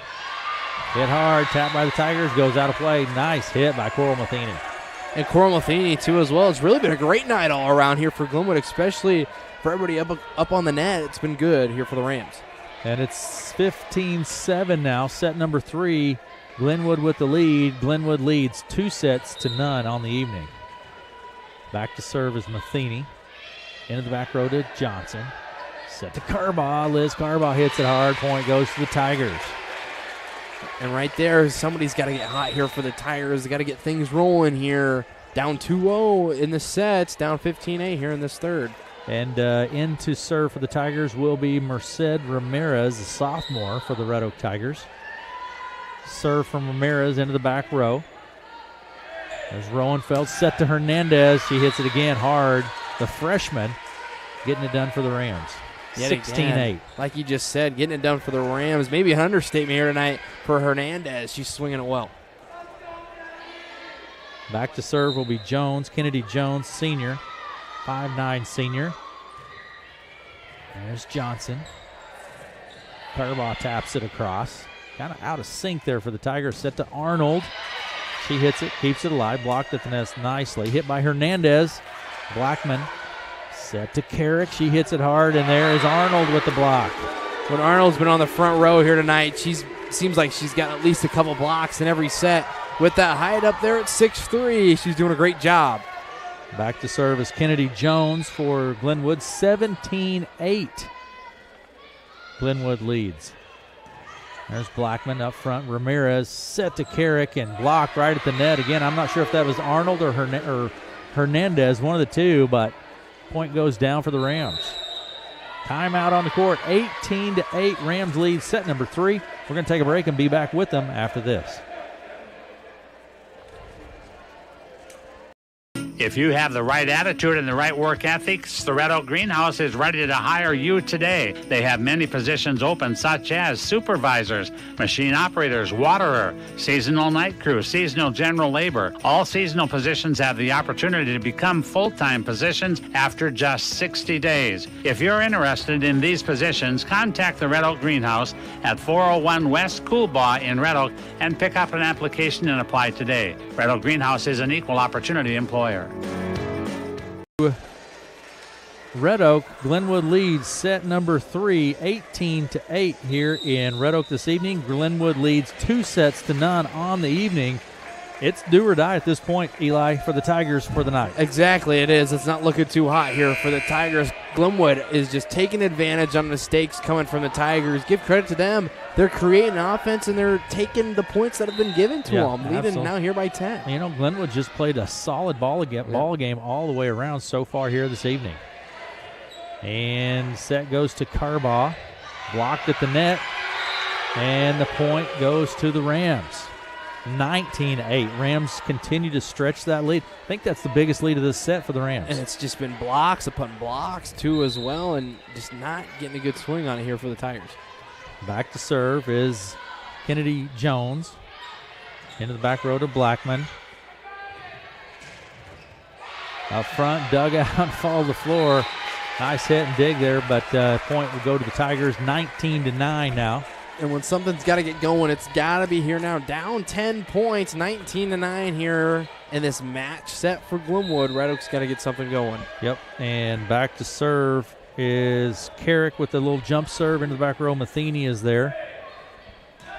Hit hard. Tap by the Tigers. Goes out of play. Nice hit by Coral Matheny. And Coral Matheny, too, as well. It's really been a great night all around here for Glenwood, especially for everybody up on the net. It's been good here for the Rams. And it's 15-7 now. Set number 3. Glenwood with the lead. Glenwood leads 2-0 on the evening. Back to serve is Matheny. Into the back row to Johnson. Set to Carbaugh. Liz Carbaugh hits it hard. Point goes to the Tigers. And right there, somebody's got to get hot here for the Tigers. They got to get things rolling here. Down 2-0 in the sets. Down 15-8 here in this third. And in to serve for the Tigers will be Merced Ramirez, a sophomore for the Red Oak Tigers. Serve from Ramirez into the back row. There's Roenfeld set to Hernandez. She hits it again hard. The freshman getting it done for the Rams. 16-8. Like you just said, getting it done for the Rams. Maybe an understatement here tonight for Hernandez. She's swinging it well. Back to serve will be Jones, Kennedy Jones, senior, 5'9" senior. There's Johnson. Carbaugh taps it across. Kind of out of sync there for the Tigers. Set to Arnold. She hits it, keeps it alive, blocked at the nest nicely. Hit by Hernandez. Blackman set to Carrick. She hits it hard, and there is Arnold with the block. When Arnold's been on the front row here tonight, seems like she's got at least a couple blocks in every set. With that height up there at 6'3", she's doing a great job. Back to serve is Kennedy Jones for Glenwood. 17-8. Glenwood leads. There's Blackman up front. Ramirez set to Carrick and blocked right at the net. Again, I'm not sure if that was Arnold or Hernandez, one of the two, but point goes down for the Rams. Timeout on the court. 18-8. Rams lead set number 3. We're going to take a break and be back with them after this. If you have the right attitude and the right work ethics, the Red Oak Greenhouse is ready to hire you today. They have many positions open, such as supervisors, machine operators, waterer, seasonal night crew, seasonal general labor. All seasonal positions have the opportunity to become full-time positions after just 60 days. If you're interested in these positions, contact the Red Oak Greenhouse at 401 West Coolbaugh in Red Oak and pick up an application and apply today. Red Oak Greenhouse is an equal opportunity employer. Red Oak, Glenwood leads set number 3, 18-8 here in Red Oak this evening. Glenwood leads 2-0 on the evening. It's do or die at this point, Eli, for the Tigers for the night. Exactly, it is. It's not looking too hot here for the Tigers. Glenwood is just taking advantage on mistakes coming from the Tigers. Give credit to them. They're creating offense, and they're taking the points that have been given to them, leading absolutely. Now here by 10. You know, Glenwood just played a solid ball game all the way around so far here this evening. And set goes to Carbaugh. Blocked at the net. And the point goes to the Rams. 19-8. Rams continue to stretch that lead. I think that's the biggest lead of this set for the Rams. And it's just been blocks upon blocks, too, as well, and just not getting a good swing on it here for the Tigers. Back to serve is Kennedy Jones. Into the back row to Blackman. Up front, dug out, fall to the floor. Nice hit and dig there, but point will go to the Tigers. 19-9 now. And when something's got to get going, it's got to be here now. Down 10 points, 19-9 here in this match set for Glenwood. Red Oak's got to get something going. Yep, and back to serve is Carrick with a little jump serve into the back row. Matheny is there.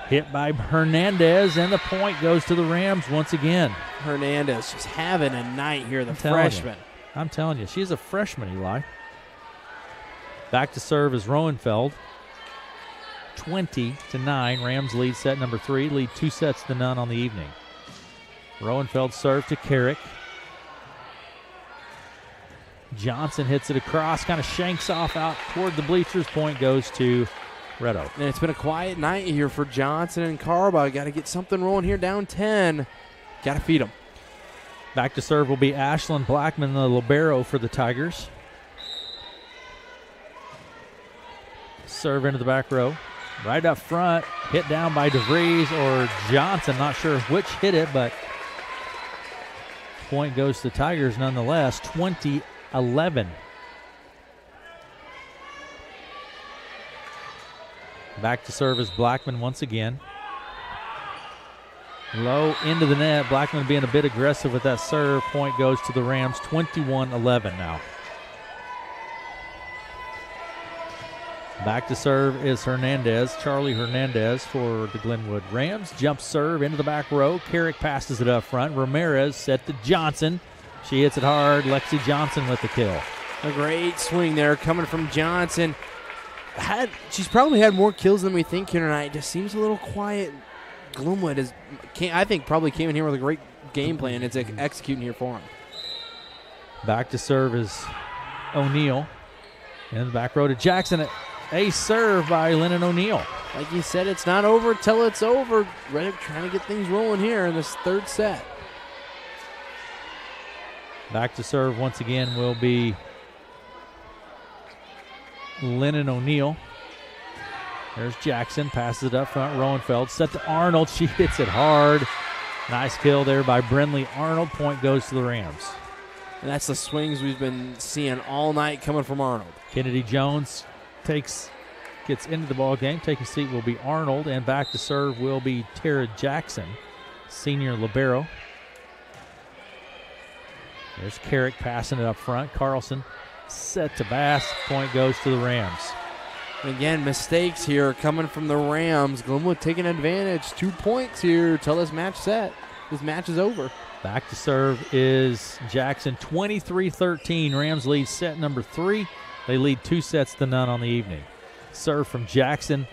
Hit by Hernandez, and the point goes to the Rams once again. Hernandez just having a night here, the freshman. I'm telling you, she's a freshman, Eli. Back to serve is Roenfeld. 20-9. Rams lead set number 3. Lead 2-0 on the evening. Roenfeld serve to Carrick. Johnson hits it across, kind of shanks off out toward the bleachers. Point goes to Red Oak. And it's been a quiet night here for Johnson and Carbaugh. Got to get something rolling here, down 10. Got to feed them. Back to serve will be Ashlyn Blackman, the libero for the Tigers. Serve into the back row. right up front, hit down by DeVries or Johnson. Not sure which hit it, but point goes to the Tigers nonetheless, 20-11. Back to serve is Blackman once again. Low into the net. Blackman being a bit aggressive with that serve. Point goes to the Rams, 21-11 now. Back to serve is Hernandez, Charlie Hernandez for the Glenwood Rams. Jump serve into the back row. Carrick passes it up front. Ramirez set to Johnson. She hits it hard. Lexi Johnson with the kill. A great swing there coming from Johnson. She's probably had more kills than we think here tonight. Just seems a little quiet. Glenwood I think probably came in here with a great game plan. It's executing here for him. Back to serve is O'Neal. In the back row to Jackson. A serve by Lennon O'Neal. Like you said, it's not over till it's over. Reddick trying to get things rolling here in this third set. Back to serve once again will be Lennon O'Neal. There's Jackson, passes it up front. Roenfeld set to Arnold. She hits it hard. Nice kill there by Brinley Arnold. Point goes to the Rams. And that's the swings we've been seeing all night coming from Arnold. Kennedy Jones gets into the ball game. Taking seat will be Arnold, and back to serve will be Tara Jackson, senior libero. There's Carrick passing it up front. Carlson set to Bass. Point goes to the Rams. Again, mistakes here coming from the Rams. Glenwood taking advantage. 2 points here till this match is over. Back to serve is Jackson, 23-13. Rams lead set number 3. They lead 2 sets to none on the evening. Serve from Jackson.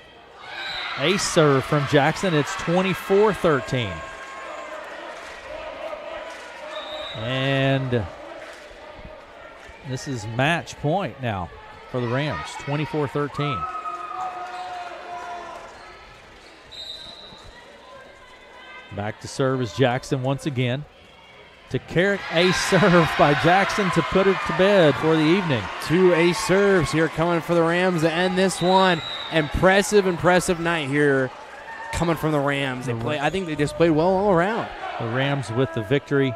A serve from Jackson. It's 24-13. And this is match point now for the Rams, 24-13. Back to serve is Jackson once again. To Carrick, a serve by Jackson to put it to bed for the evening. 2 ace serves here coming for the Rams to end this one. Impressive night here coming from the Rams. I think they just played well all around. The Rams with the victory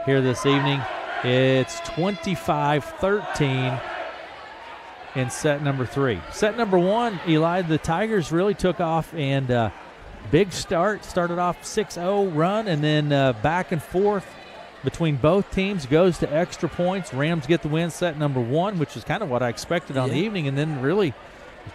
here this evening. It's 25-13 in set number 3. Set number 1, Eli, the Tigers really took off and big start. Started off 6-0 run and then back and forth between both teams, goes to extra points. Rams get the win set number 1, which is kind of what I expected on the evening, and then really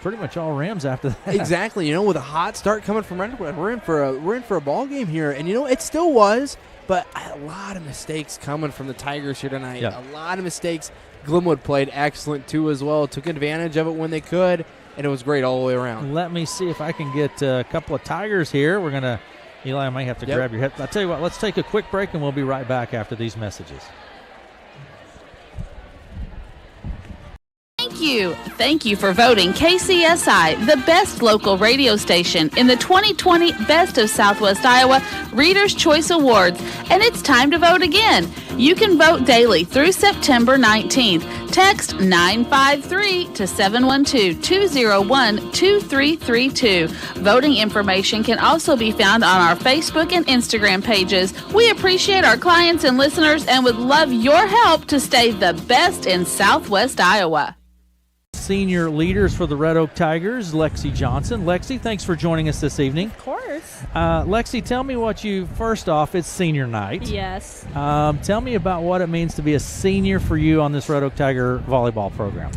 pretty much all Rams after that. Exactly. With a hot start coming from Redwood, we're in for a ball game here, and it still was, but a lot of mistakes coming from the Tigers here tonight. Yeah. A lot of mistakes. Glenwood played excellent too as well. Took advantage of it when they could, and it was great all the way around. Let me see if I can get a couple of Tigers here. We're gonna. Eli, I might have to grab your head. I'll tell you what, let's take a quick break and we'll be right back after these messages. Thank you for voting KCSI the best local radio station in the 2020 Best of Southwest Iowa Reader's Choice Awards, and it's time to vote again. You can vote daily through September 19th. Text 953 to 712-201-2332. Voting information can also be found on our Facebook and Instagram pages. We appreciate our clients and listeners and would love your help to stay the best in Southwest Iowa. Senior leaders for the Red Oak Tigers, Lexi Johnson. Lexi, thanks for joining us this evening. Of course. Lexi, tell me first off, it's senior night. Yes. Tell me about what it means to be a senior for you on this Red Oak Tiger volleyball program.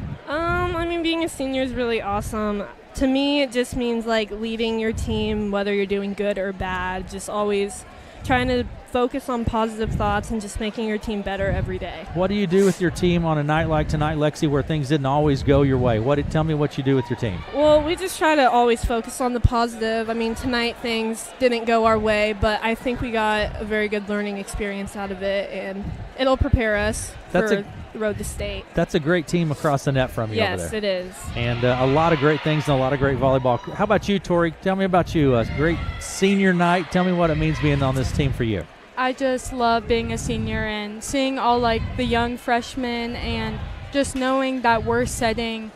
Being a senior is really awesome. To me, it just means leading your team, whether you're doing good or bad, just always trying to focus on positive thoughts and just making your team better every day. What do you do with your team on a night like tonight, Lexi, where things didn't always go your way? Tell me what you do with your team. Well, we just try to always focus on the positive. Tonight things didn't go our way, but I think we got a very good learning experience out of it, and it'll prepare us for the road to state. That's a great team across the net from you over there. Yes, it is. And a lot of great things and a lot of great volleyball. How about you, Tori? Tell me about you. A great senior night. Tell me what it means being on this team for you. I just love being a senior and seeing all the young freshmen and just knowing that we're setting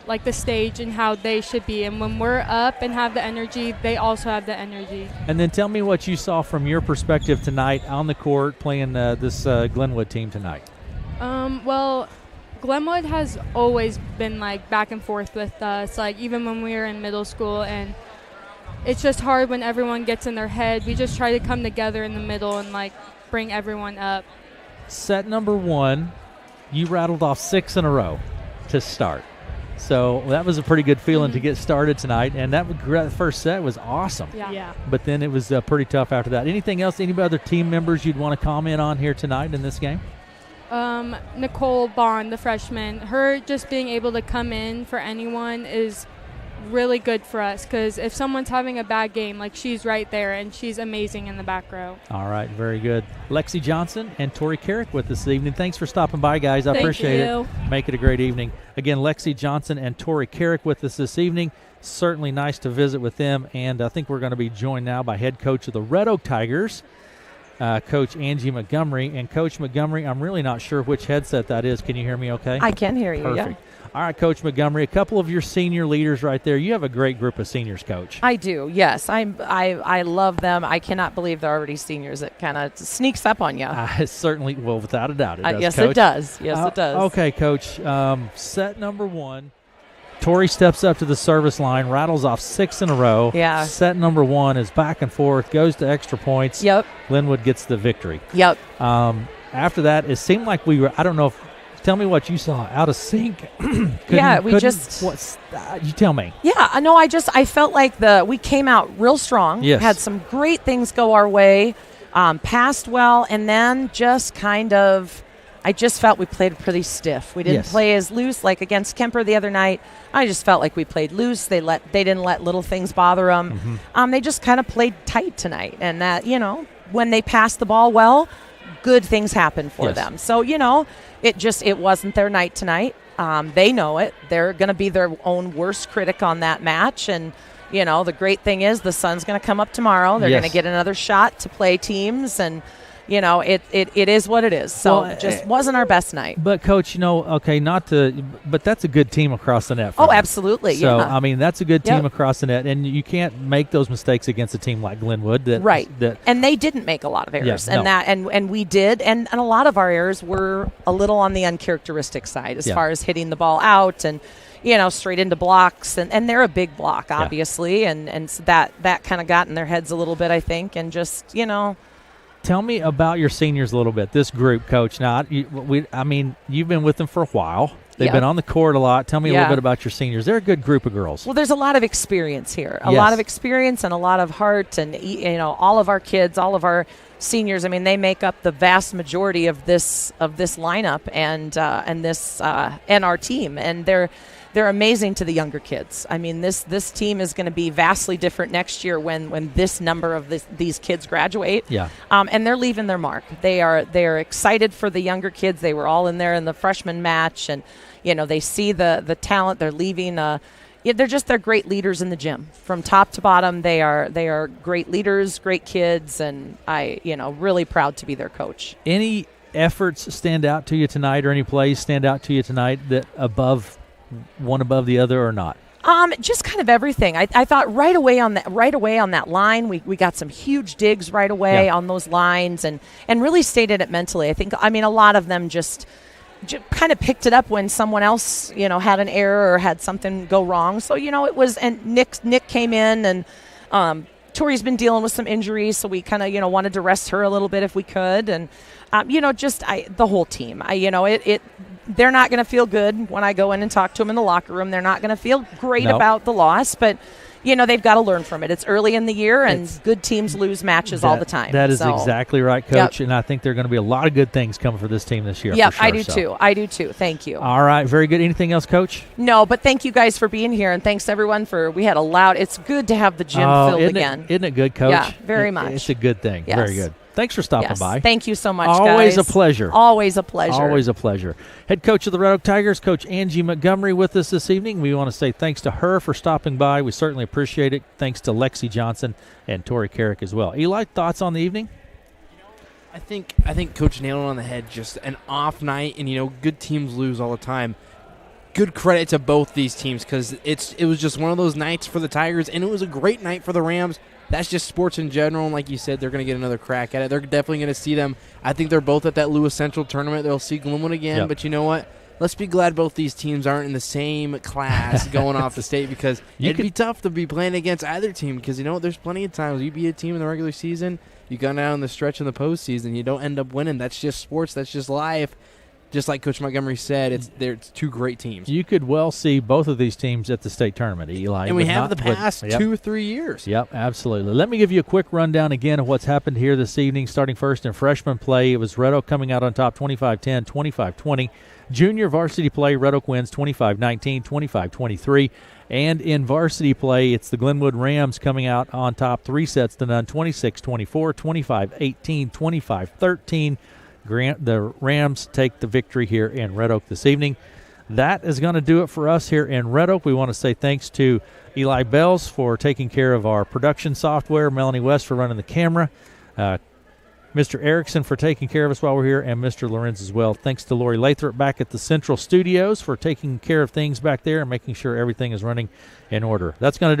like the stage and how they should be. And when we're up and have the energy, they also have the energy. And then tell me what you saw from your perspective tonight on the court playing this Glenwood team tonight. Well, Glenwood has always been like back and forth with us, like even when we were in middle school, and it's just hard when everyone gets in their head. We just try to come together in the middle and like bring everyone up. Set number 1, you rattled off 6 in a row to start. So that was a pretty good feeling to get started tonight, and that first set was awesome. Yeah. But then it was pretty tough after that. Anything else, any other team members you'd want to comment on here tonight in this game? Nicole Bond, the freshman, her just being able to come in for anyone is really good for us, because if someone's having a bad game, like, she's right there, and she's amazing in the back row. All right, very good. Lexi Johnson and Tori Carrick with us this evening. Thanks for stopping by, guys. I appreciate it. Make it a great evening. Again, Lexi Johnson and Tori Carrick with us this evening. Certainly nice to visit with them, and I think we're going to be joined now by head coach of the Red Oak Tigers, Coach Angie Montgomery. And Coach Montgomery, I'm really not sure which headset that is. Can you hear me okay? I can hear you, Perfect. All right, Coach Montgomery, a couple of your senior leaders right there. You have a great group of seniors, Coach. I do, yes. I love them. I cannot believe they're already seniors. It kind of sneaks up on you. Certainly, well, without a doubt, it does, yes, Coach. it does. Yes, it does. Okay, Coach. Set number 1. Tori steps up to the service line, rattles off 6 in a row. Yeah. Set number 1 is back and forth, goes to extra points. Yep. Glenwood gets the victory. Yep. After that, it seemed like we were, I don't know if, tell me what you saw. Out of sync. You tell me. Yeah, I know. I felt like we came out real strong. Yes. Had some great things go our way, passed well, and then just kind of, I just felt we played pretty stiff. We didn't play as loose like against Kemper the other night. I just felt like we played loose. They didn't let little things bother them. They just kind of played tight tonight, and that, when they passed the ball well, good things happen for them. So, it wasn't their night tonight. They know it. They're going to be their own worst critic on that match. And, the great thing is the sun's going to come up tomorrow. They're going to get another shot to play teams. And, it is what it is. So it just wasn't our best night. But, Coach, but that's a good team across the net. Oh, absolutely. So, yeah. I mean, that's a good team across the net. And you can't make those mistakes against a team like Glenwood. And they didn't make a lot of errors. Yeah, and we did. And a lot of our errors were a little on the uncharacteristic side as far as hitting the ball out and, straight into blocks. And they're a big block, obviously. And so that kind of got in their heads a little bit, I think. And just, Tell me about your seniors a little bit, this group, Coach. Now, you've been with them for a while. They've been on the court a lot. Tell me a little bit about your seniors. They're a good group of girls. Well, there's a lot of experience here, a lot of experience and a lot of heart. And, all of our kids, all of our seniors, they make up the vast majority of this lineup and our team. And they're amazing to the younger kids. This team is going to be vastly different next year when this number of these kids graduate. Yeah. And they're leaving their mark. They're excited for the younger kids. They were all in there in the freshman match, and they see the talent. They're leaving. They're great leaders in the gym from top to bottom. They are great leaders, great kids, and I really proud to be their coach. Any efforts stand out to you tonight, or any plays stand out to you tonight that one above the other or not? Just kind of everything. I thought right away on that line, we got some huge digs right away on those lines and really stayed in it mentally. I think, a lot of them just kind of picked it up when someone else, had an error or had something go wrong. So, it was, and Nick came in, and Tori's been dealing with some injuries, so we kind of, wanted to rest her a little bit if we could. And, the whole team, they're not going to feel good when I go in and talk to them in the locker room. They're not going to feel great about the loss, but, they've got to learn from it. It's early in the year, and good teams lose matches all the time. That is exactly right, Coach, and I think there are going to be a lot of good things coming for this team this year. Yep, for sure, I do too. Thank you. All right, very good. Anything else, Coach? No, but thank you guys for being here, and thanks everyone it's good to have the gym filled again. Isn't it good, Coach? Yeah, very much. It's a good thing. Yes. Very good. Thanks for stopping by. Thank you so much, Always guys. a pleasure. Always a pleasure. Always a pleasure. Head coach of the Red Oak Tigers, Coach Angie Montgomery, with us this evening. We want to say thanks to her for stopping by. We certainly appreciate it. Thanks to Lexi Johnson and Tori Carrick as well. Eli, thoughts on the evening? I think Coach nailed it on the head. Just an off night, and good teams lose all the time. good credit to both these teams because it was just one of those nights for the Tigers, and it was a great night for the Rams. That's just sports in general, and like you said, they're going to get another crack at it. They're definitely going to see them. I think they're both at that Lewis Central tournament. They'll see Glenwood again, but you know what? Let's be glad both these teams aren't in the same class going off the state because it'd be tough to be playing against either team because, you know, there's plenty of times you beat a team in the regular season, you go down the stretch in the postseason, you don't end up winning. That's just sports. That's just life. Just like Coach Montgomery said, it's two great teams. You could well see both of these teams at the state tournament, Eli. And we have the past 2 or 3 years. Yep, absolutely. Let me give you a quick rundown again of what's happened here this evening. Starting first in freshman play, it was Red Oak coming out on top 25-10, 25-20. Junior varsity play, Red Oak wins 25-19, 25-23. And in varsity play, it's the Glenwood Rams coming out on top 3 sets to none, 26-24, 25-18, 25-13. The Rams take the victory here in Red Oak this evening. That is going to do it for us here in Red Oak. We want to say thanks to Eli Bells for taking care of our production software, Melanie West for running the camera, Mr. Erickson for taking care of us while we're here, and Mr. Lorenz as well. Thanks to Lori Lathrop back at the Central Studios for taking care of things back there and making sure everything is running in order. That's going to do it.